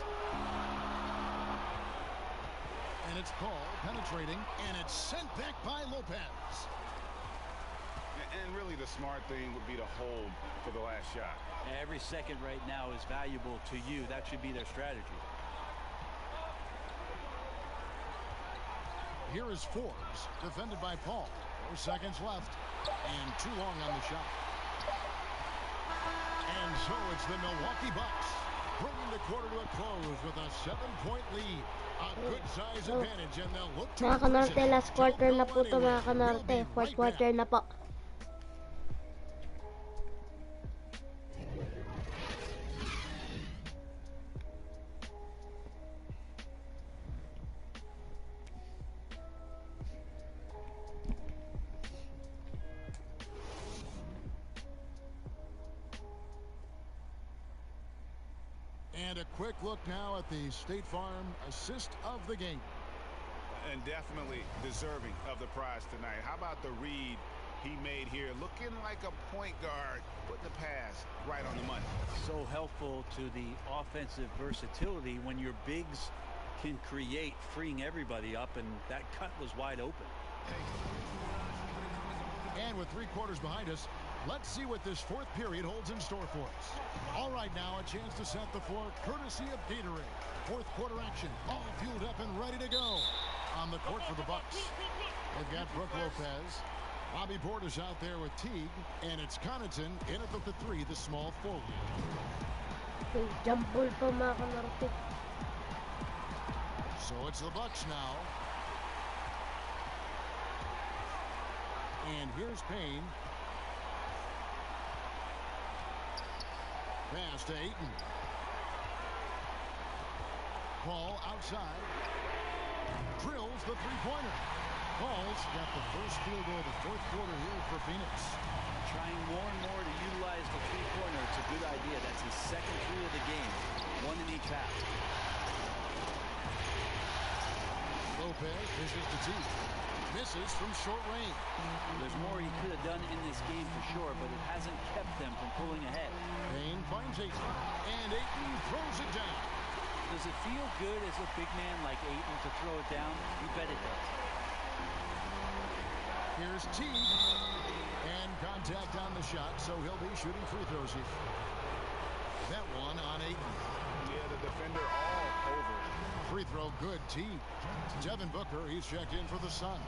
Speaker 1: And it's Paul penetrating, and it's sent back by Lopez.
Speaker 4: And really the smart thing would be to hold for the last shot.
Speaker 3: Every second right now is valuable to you. That should be their strategy.
Speaker 1: Here is Forbes, defended by Paul. 4 seconds left, and too long on the shot. And so it's the Milwaukee Bucks, bringing the quarter to a close with a 7-point lead. A good size advantage, and they'll look to
Speaker 6: mga kanorte, last quarter na po ito mga kanorte. Fourth quarter na po.
Speaker 1: And a quick look now at the State Farm assist of the game.
Speaker 4: And definitely deserving of the prize tonight. How about the read he made here? Looking like a point guard, putting the pass right on the money.
Speaker 3: So helpful to the offensive versatility when your bigs can create, freeing everybody up, and that cut was wide open.
Speaker 1: And with 3 quarters behind us, let's see what this 4th period holds in store for us. All right, now a chance to set the floor courtesy of Gatorade. 4th quarter action, all fueled up and ready to go. On the court for the Bucks, they've got Brook Lopez. Bobby Portis out there with Teague, and it's Connaughton in at the 3, the small forward.
Speaker 6: Jump ball po mga kanorte.
Speaker 1: So it's the Bucks now. And here's Payne. Pass to Ayton. Paul outside. Drills the 3-pointer. Paul's got the first field goal of the 4th quarter here for Phoenix.
Speaker 3: Trying more and more to utilize the 3-pointer. It's a good idea. That's his 2nd 3 of the game. 1 in each half.
Speaker 1: Lopez pushes to Teague. Misses from short range.
Speaker 3: There's more he could have done in this game for sure, but it hasn't kept them from pulling ahead.
Speaker 1: Payne finds Ayton, and Ayton throws it down.
Speaker 3: Does it feel good as a big man like Ayton to throw it down? You bet it does.
Speaker 1: Here's Teague. And contact on the shot, so he'll be shooting free throws here. That one on Ayton.
Speaker 4: Yeah, the defender all over.
Speaker 1: Free throw good, Teague. Devin Booker, he's checked in for the Suns.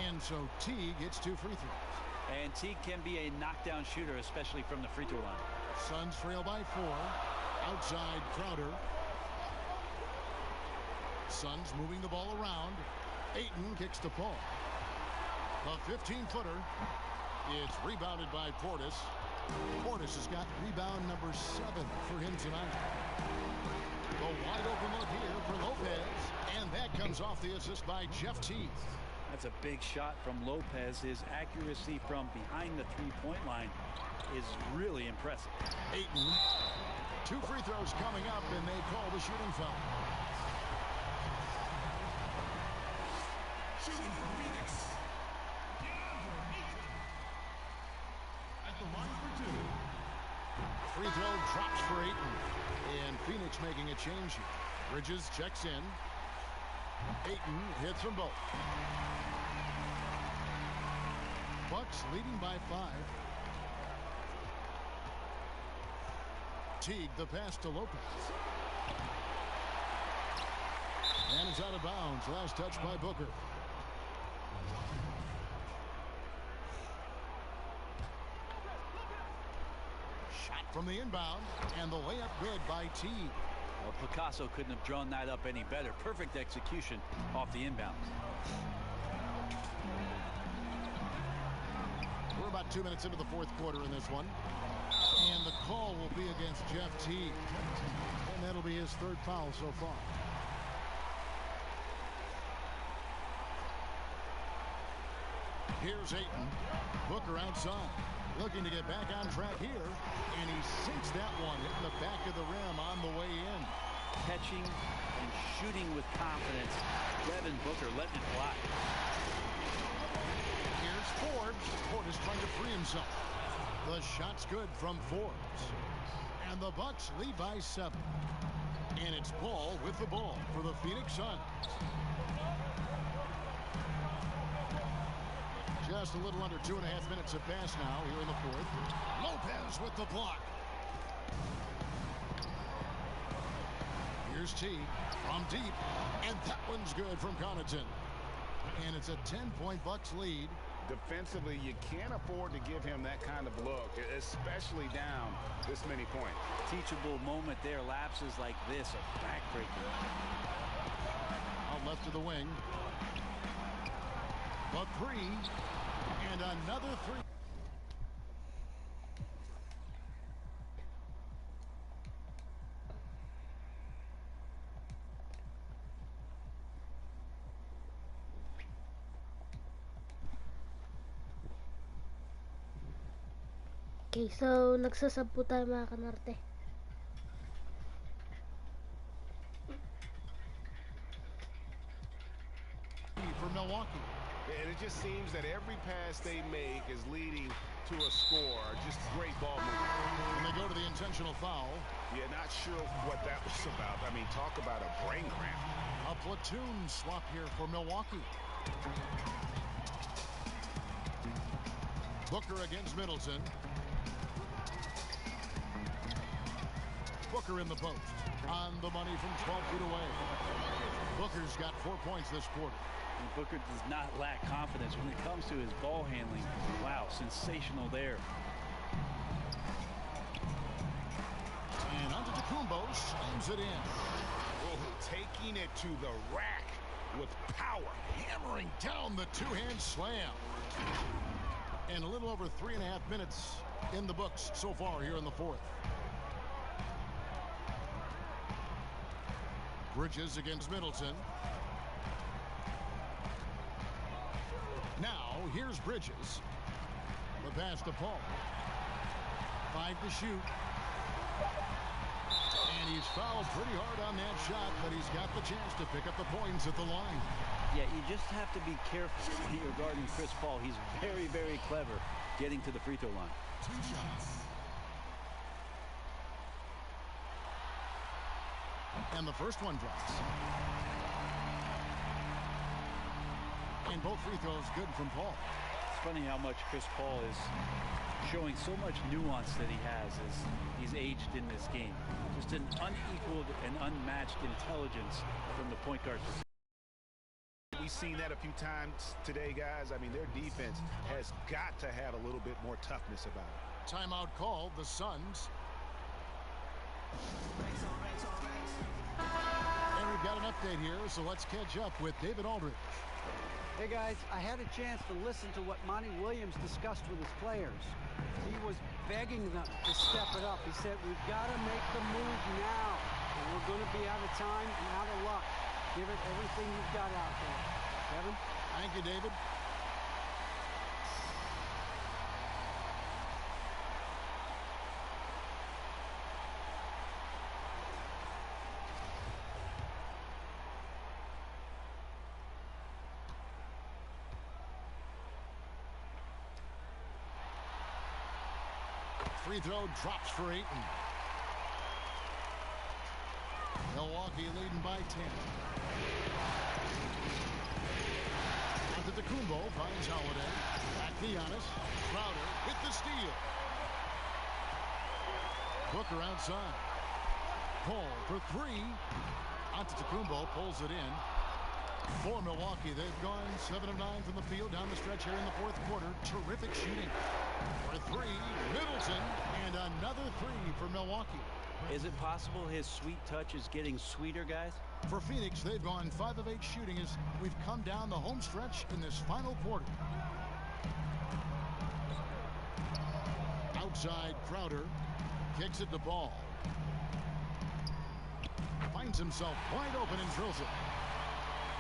Speaker 1: And so Teague gets 2 free throws.
Speaker 3: And Teague can be a knockdown shooter, especially from the free throw line.
Speaker 1: Suns trail by 4. Outside Crowder. Suns moving the ball around. Ayton kicks to Paul. A 15-footer. It's rebounded by Portis. Portis has got rebound number 7 for him tonight. The wide open look here for Lopez. And that comes off the assist by Jeff Teague.
Speaker 3: That's a big shot from Lopez. His accuracy from behind the three-point line is really impressive.
Speaker 1: Ayton. 2 free throws coming up, and they call the shooting foul.
Speaker 12: Shooting for Phoenix. At the line for 2.
Speaker 1: Free throw drops for Ayton. And Phoenix making a change here. Bridges checks in. Ayton hits them both. Bucks leading by 5. Teague the pass to Lopez. And it's out of bounds. Last touch by Booker. Shot from the inbound. And the layup good by Teague.
Speaker 3: Well, Picasso couldn't have drawn that up any better. Perfect execution off the inbound.
Speaker 1: We're about 2 minutes into the 4th quarter in this one. And the call will be against Jeff Teague. And that'll be his 3rd foul so far. Here's Ayton. Booker outside. Looking to get back on track here. And he sinks that one, hitting the back of the rim on the way in.
Speaker 3: Catching and shooting with confidence. Devin Booker letting it fly.
Speaker 1: Here's Forbes. Portis trying to free himself. The shot's good from Forbes. And the Bucks lead by 7. And it's Paul with the ball for the Phoenix Suns. Just a little under 2.5 minutes have passed now here in the 4th. Lopez with the block. Here's Teague from deep. And that one's good from Connaughton. And it's a 10-point Bucks lead.
Speaker 4: Defensively, you can't afford to give him that kind of look, especially down this many points.
Speaker 3: Teachable moment there. Lapses like this are backbreaking.
Speaker 1: Out left to the wing. A 3. And another 3.
Speaker 6: Okay, so nagsasab po tayo mga kanorte.
Speaker 1: For Milwaukee.
Speaker 4: And it just seems that every pass they make is leading to a score. Just great ball movement.
Speaker 1: And they go to the intentional foul.
Speaker 4: Yeah, not sure what that was about. I mean, talk about a brain cramp.
Speaker 1: A platoon swap here for Milwaukee. Booker against Middleton. Booker in the post. On the money from 12 feet away. Booker's got 4 points this quarter.
Speaker 3: And Booker does not lack confidence when it comes to his ball handling. Wow, sensational there.
Speaker 1: And Antetokounmpo slams it in.
Speaker 4: Oh, taking it to the rack with power.
Speaker 1: Hammering down the two-hand slam. And a little over 3.5 minutes in the books so far here in the 4th. Bridges against Middleton. Now, here's Bridges. The pass to Paul. 5 to shoot. And he's fouled pretty hard on that shot, but he's got the chance to pick up the points at the line.
Speaker 3: Yeah, you just have to be careful when you're guarding Chris Paul. He's very, very clever getting to the free throw line.
Speaker 12: 2 shots.
Speaker 1: And the first one drops. And both free throws good from Paul.
Speaker 3: It's funny how much Chris Paul is showing so much nuance that he has as he's aged in this game. Just an unequaled and unmatched intelligence from the point guard position.
Speaker 4: We've seen that a few times today, guys. I mean, their defense has got to have a little bit more toughness about it.
Speaker 1: Timeout called, the Suns. And we've got an update here, so let's catch up with David Aldridge.
Speaker 2: Hey guys, I had a chance to listen to what Monty Williams discussed with his players. He was begging them to step it up. He said, we've got to make the move now. And we're going to be out of time and out of luck. Give it everything you've got out there. Kevin?
Speaker 1: Thank you, David. Free throw drops for Ayton. Milwaukee leading by 10. Antetokounmpo finds Holiday. Back to Giannis. Crowder with the steal. Booker outside. Paul for three. Antetokounmpo pulls it in. For Milwaukee, they've gone 7 of 9 from the field down the stretch here in the fourth quarter. Terrific shooting. For three, Middleton, and another three for Milwaukee.
Speaker 3: Is it possible his sweet touch is getting sweeter, guys?
Speaker 1: For Phoenix, they've gone 5 of 8 shooting as we've come down the home stretch in this final quarter. Outside, Crowder kicks it to Ball. Finds himself wide open and drills it.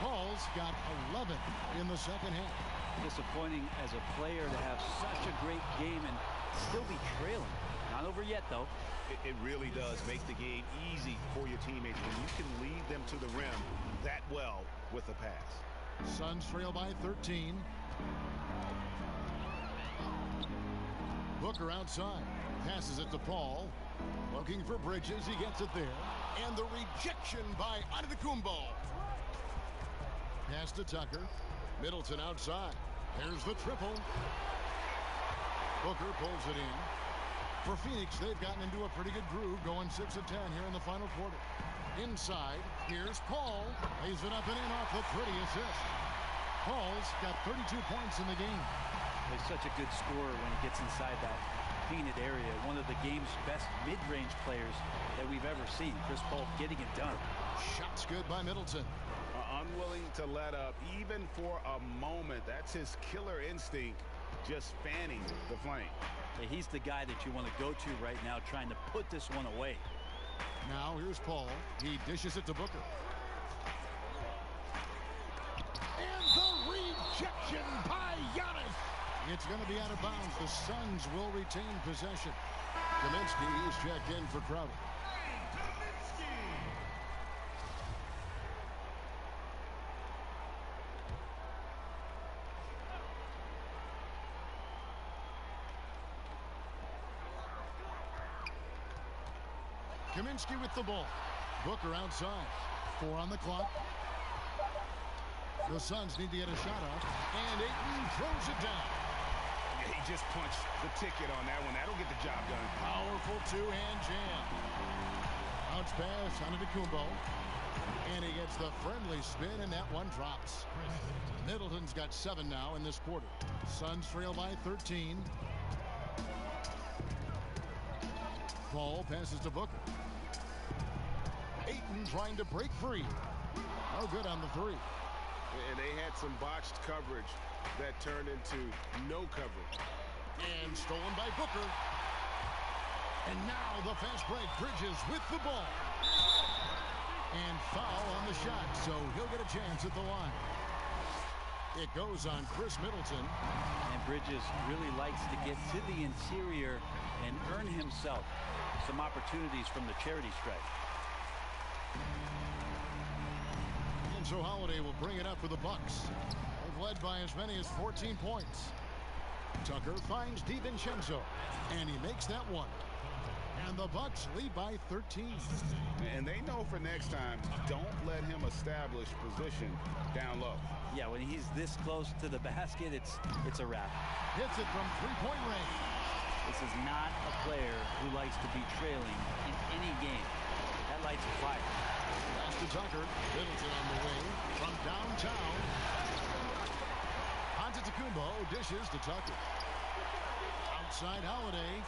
Speaker 1: Ball's got 11 in the second half.
Speaker 3: Disappointing as a player to have such a great game and still be trailing. Not over yet, though.
Speaker 4: It really does make the game easy for your teammates when you can lead them to the rim that well with a pass.
Speaker 1: Suns trail by 13. Booker outside. Passes it to Paul. Looking for Bridges. He gets it there. And the rejection by Antetokounmpo. Pass to Tucker. Middleton outside. There's the triple. Booker pulls it in. For Phoenix, they've gotten into a pretty good groove, going 6 of 10 here in the final quarter. Inside, here's Paul. Lays it up and in off the pretty assist. Paul's got 32 points in the game.
Speaker 3: He's such a good scorer when he gets inside that painted area. One of the game's best mid-range players that we've ever seen. Chris Paul getting it done.
Speaker 1: Shots good by Middleton.
Speaker 4: Unwilling to let up even for a moment. That's his killer instinct, just fanning the flame.
Speaker 3: He's the guy that you want to go to right now, trying to put this one away.
Speaker 1: Now here's Paul. He dishes it to Booker. And the rejection by Giannis. It's going to be out of bounds. The Suns will retain possession. Kaminsky is checked in for Crowder. Kaminsky with the ball. Booker outside. 4 on the clock. The Suns need to get a shot off. And Ayton throws it down.
Speaker 4: Yeah, he just punched the ticket on that one. That'll get the job done.
Speaker 1: Powerful two-hand jam. Bounce pass on Antetokounmpo. And he gets the friendly spin, and that one drops. Middleton's got 7 now in this quarter. Suns trail by 13. Paul passes to Booker. Ayton trying to break free. No good on the 3.
Speaker 4: And they had some botched coverage that turned into no coverage.
Speaker 1: And stolen by Booker. And now the fast break. Bridges with the ball. And foul on the shot, so he'll get a chance at the line. It goes on Chris Middleton.
Speaker 3: And Bridges really likes to get to the interior and earn himself some opportunities from the charity stripe.
Speaker 1: And so Holiday will bring it up for the Bucks. They've led by as many as 14 points. Tucker finds DiVincenzo, and he makes that one. And the Bucks lead by 13.
Speaker 4: And they know for next time, don't let him establish position down low.
Speaker 3: Yeah, when he's this close to the basket, it's a wrap.
Speaker 1: Hits it from three-point range.
Speaker 3: This is not a player who likes to be trailing in any game. That lights a fire.
Speaker 1: Pass to Tucker. Middleton on the wing from downtown. Antetokounmpo dishes to Tucker. Outside Holiday.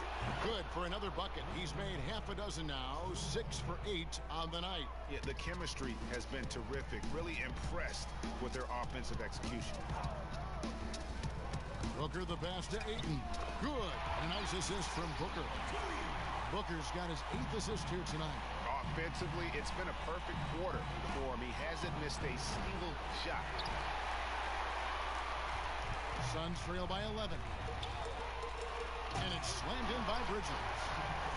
Speaker 1: Good for another bucket. He's made half a dozen now. 6 for 8 on the night.
Speaker 4: Yeah, the chemistry has been terrific. Really impressed with their offensive execution.
Speaker 1: Booker the pass to Ayton. Good. A nice assist from Booker. Booker's got his 8th assist here tonight.
Speaker 4: Offensively, it's been a perfect quarter for him. He hasn't missed a single shot.
Speaker 1: Suns trail by 11. And it's slammed in by Bridges.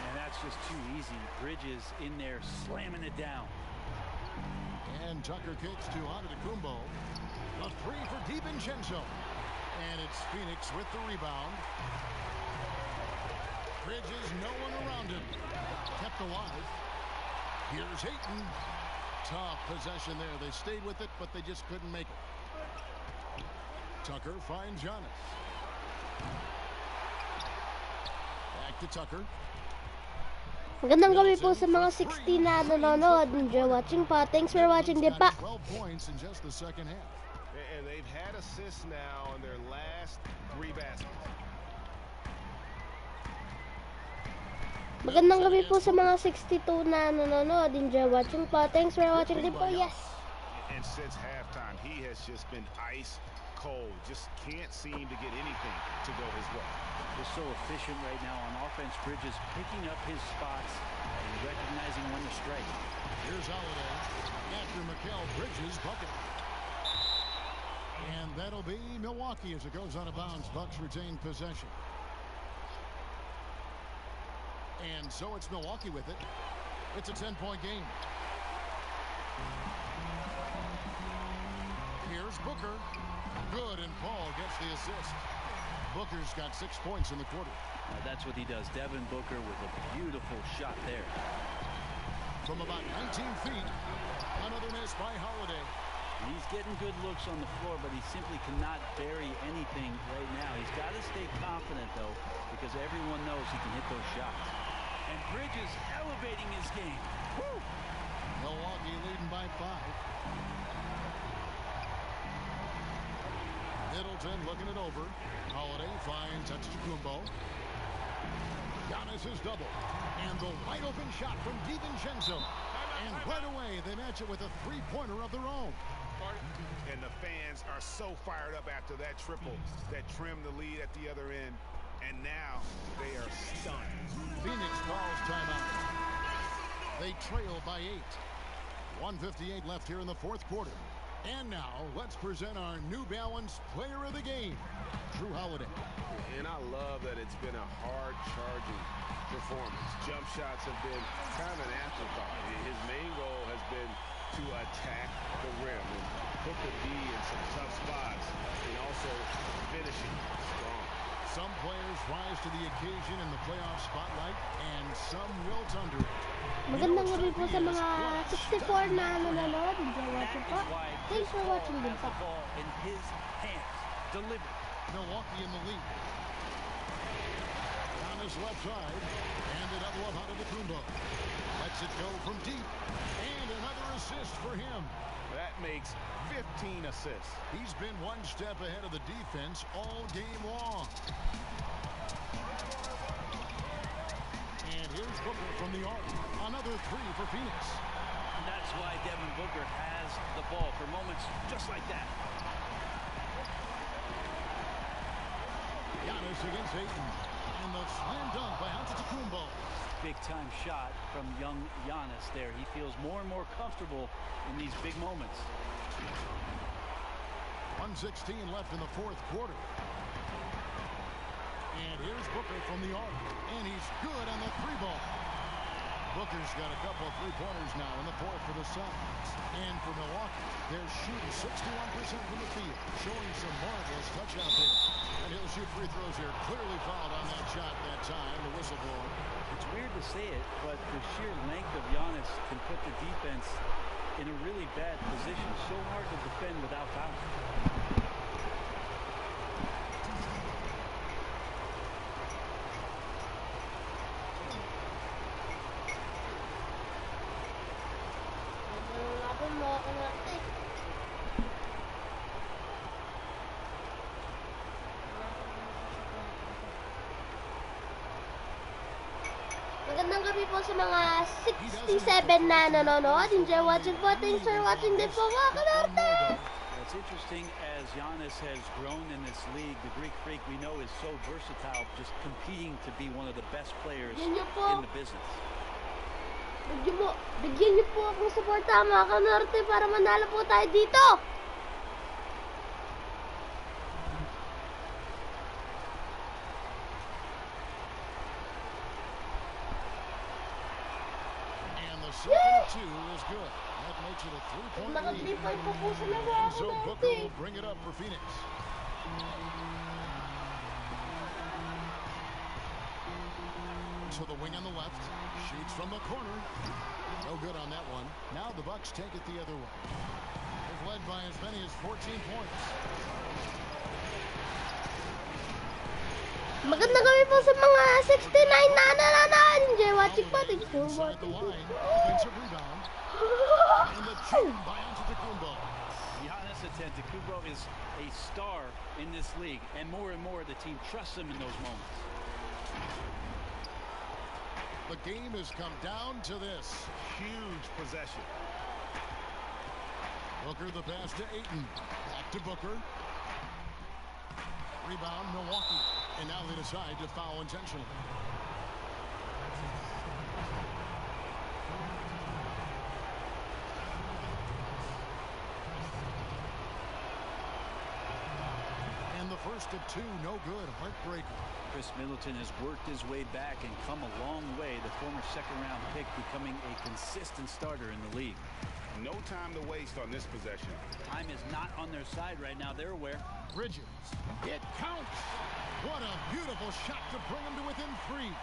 Speaker 3: And that's just too easy. Bridges in there slamming it down.
Speaker 1: And Tucker kicks to Antetokounmpo. A three for DiVincenzo. And it's Phoenix with the rebound. Bridges, no one around him. Kept alive. Here's Ayton. Tough possession there. They stayed with it, but they just couldn't make it. Tucker finds Giannis. Back to Tucker.
Speaker 6: Magandang gabi po sa mga 16 na nanonood. Enjoy watching pa. Thanks for watching din pa.
Speaker 1: 12 points in just the second half.
Speaker 4: And they've had assists now in their last 3 baskets.
Speaker 6: Magandang gabi po sa mga 62 na nanonood. Enjoy watching pa. Thanks for watching din po. Yes.
Speaker 4: And since halftime, he has just been ice cold. Just can't seem to get anything to go his way.
Speaker 3: They're so efficient right now on offense. Bridges picking up his spots and recognizing when to strike.
Speaker 1: Here's Holiday after Mikal Bridges bucket. And that'll be Milwaukee as it goes out of bounds. Bucks retain possession. And so it's Milwaukee with it. It's a 10-point game. Here's Booker. Good, and Paul gets the assist. Booker's got 6 points in the quarter.
Speaker 3: That's what he does. Devin Booker with a beautiful shot there.
Speaker 1: From about 19 feet, another miss by Holiday.
Speaker 3: He's getting good looks on the floor, but he simply cannot bury anything right now. He's got to stay confident, though, because everyone knows he can hit those shots. And Bridges elevating his game. Woo!
Speaker 1: Milwaukee leading by 5. Middleton looking it over. Holiday finds Antetokounmpo. Giannis is double. And the wide open shot from DiVincenzo. And right away they match it with a 3-pointer of their own.
Speaker 4: And the fans are so fired up after that triple that trimmed the lead at the other end. And now they are stunned.
Speaker 1: Phoenix calls timeout. They trail by 8. 1:58 left here in the 4th quarter. And now let's present our New Balance player of the game, Drew Holiday.
Speaker 4: And I love that it's been a hard-charging performance. Jump shots have been kind of an afterthought. His main goal has been to attack the rim and put the D in some tough spots and also finishing strong.
Speaker 1: Some players rise to the occasion in the playoff spotlight, and some wilt under it.
Speaker 6: Magandang gabi po sa mga 64 na nanonood. Enjoy watching pa. Thanks for watching din pa.
Speaker 3: In his hands, delivered.
Speaker 1: Milwaukee in the lead. On his left side, and it up love out of the Kumbo. Lets it go from deep, and another assist for him.
Speaker 4: That makes 15 assists.
Speaker 1: He's been one step ahead of the defense all game long. And here's Booker from the arc. Another 3 for Phoenix.
Speaker 3: And that's why Devin Booker has the ball for moments just like that.
Speaker 1: Giannis against Ayton. And the slam dunk by Antetokounmpo.
Speaker 3: Big-time shot from young Giannis there. He feels more and more comfortable in these big moments.
Speaker 1: 1:16 left in the 4th quarter. And here's Booker from the arc. And he's good on the 3 ball. Booker's got a couple of three-pointers now in the fourth for the Suns. And for Milwaukee, they're shooting 61% from the field, showing some marvelous touch out there. And he'll shoot free throws here. Clearly fouled on that shot that time. The whistle blown.
Speaker 3: It's weird to say it, but the sheer length of Giannis can put the defense in a really bad position. So hard to defend without fouling.
Speaker 6: Magandang gabi po sa mga 67 na nanonood. Enjoy watching po. Thanks for watching din po mga kanorte.
Speaker 3: It's interesting as Giannis has grown in this league. The Greek Freak we know is so versatile, just competing to be one of the best players in the business.
Speaker 6: Bigyan niyo po akong suporta mga kanorte para manalo po tayo dito.
Speaker 1: Second two is good. That makes it a three-point lead. So Booker will bring it up for Phoenix. To the wing on the left. Shoots from the corner. No good on that one. Now the Bucks take it the other way. They've led by as many as 14 points.
Speaker 6: Magandang gabi po sa mga 69 na nanonood. Enjoy watching po. Thanks for watching.
Speaker 1: Offensive rebound. And the jump by Antetokounmpo.
Speaker 3: Giannis Antetokounmpo is a star in this league, and more the team trusts him in those moments.
Speaker 1: The game has come down to this.
Speaker 4: Huge possession.
Speaker 1: Booker the pass to Ayton. Back to Booker. Rebound, Milwaukee. And now they decide to foul intentionally. And the first of two, no good. Heartbreaker.
Speaker 3: Chris Middleton has worked his way back and come a long way. The former second-round pick becoming a consistent starter in the league.
Speaker 4: No time to waste on this possession.
Speaker 3: Time is not on their side right now. They're aware.
Speaker 1: Bridges. It counts. What a beautiful shot to bring him to within three.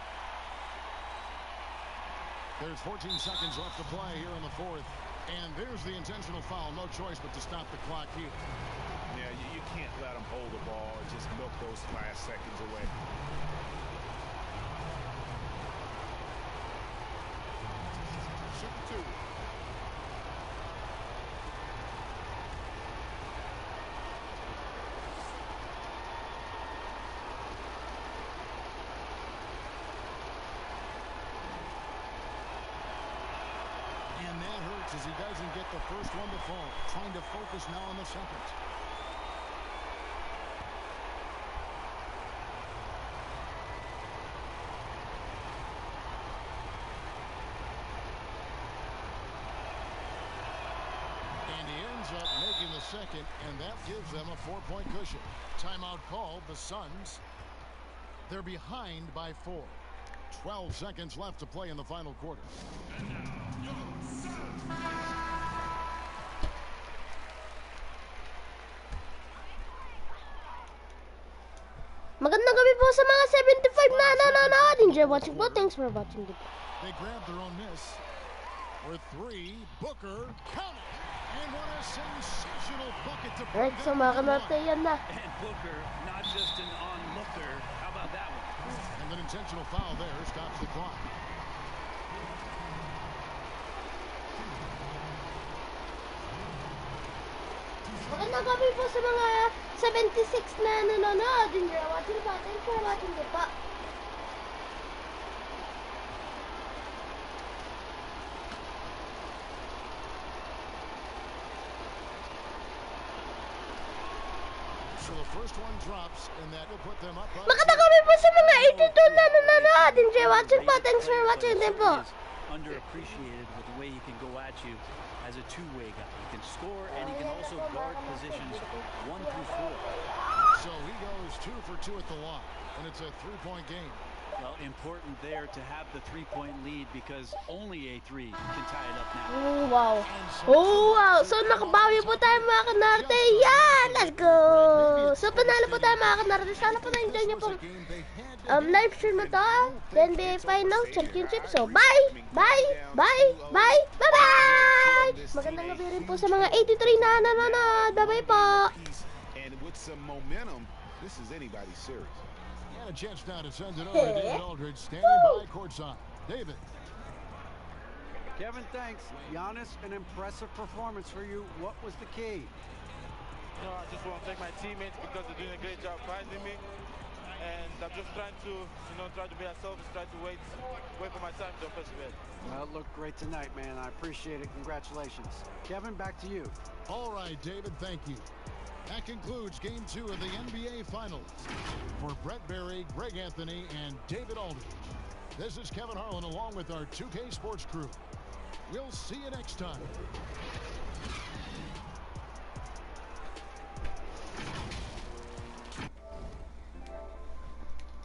Speaker 1: There's 14 seconds left to play here in the fourth. And there's the intentional foul. No choice but to stop the clock here.
Speaker 4: Yeah, you can't let him hold the ball and just milk those last seconds away. Shoot two.
Speaker 1: And that hurts as he doesn't get the first one to fall. Trying to focus now on the second. And he ends up making the second, and that gives them a 4-point cushion. Timeout called. The Suns, they're behind by 4. 12 seconds left to play in the final quarter.
Speaker 6: Magandang gabi po sa mga 75 na nanonood. Enjoy watching po. Thanks for watching.
Speaker 1: They grabbed their own miss. For three, Booker, count it. And what a sensational bucket to bring
Speaker 6: Alright, so mga kanorte, yan na.
Speaker 3: And Booker, not just an onlooker. How about that one?
Speaker 1: And an intentional foul there stops the clock.
Speaker 6: Magandang gabi po sa mga 76 na nanonood. Enjoy watching po. Thanks for watching din po.
Speaker 1: So the first one drops, and that will put them up.
Speaker 6: Magandang gabi po sa mga 82 na nanonood. Enjoy watching po. Thanks for watching din po.
Speaker 3: Underappreciated with the way he can go at you as a two-way guy. He can score and he can also guard positions 1 through 4.
Speaker 1: So he goes 2 for 2 at the line, and it's a 3-point game.
Speaker 3: Well, important there to have the three-point lead because only a three can tie it up now.
Speaker 6: Oh, wow. Oh, wow. So, nakabawi po tayo mga kanarte. Yan! Let's go! So, panalo po tayo mga kanarte. Sana po na-enjoy niyo pong live stream na to. The NBA Final Championship. So, bye! Bye! Bye! Bye! Bye-bye! Magandang gabi rin po sa mga 83 na nanonood. Bye-bye po!
Speaker 4: And with some momentum, this is anybody's series.
Speaker 1: And a chance now to send it over to David Aldridge, standing by courtside. David.
Speaker 2: Kevin, thanks. Giannis, an impressive performance for you. What was the key?
Speaker 5: I just want to thank my teammates because they're doing a great job finding me. And I'm just trying to, try to be selfish, try to wait for my time to participate.
Speaker 2: Well, it looked great tonight, man. I appreciate it. Congratulations. Kevin, back to you.
Speaker 1: All right, David, thank you. That concludes Game 2 of the NBA Finals. For Brett Berry, Greg Anthony, and David Aldridge, this is Kevin Harlan along with our 2K Sports crew. We'll see you next time.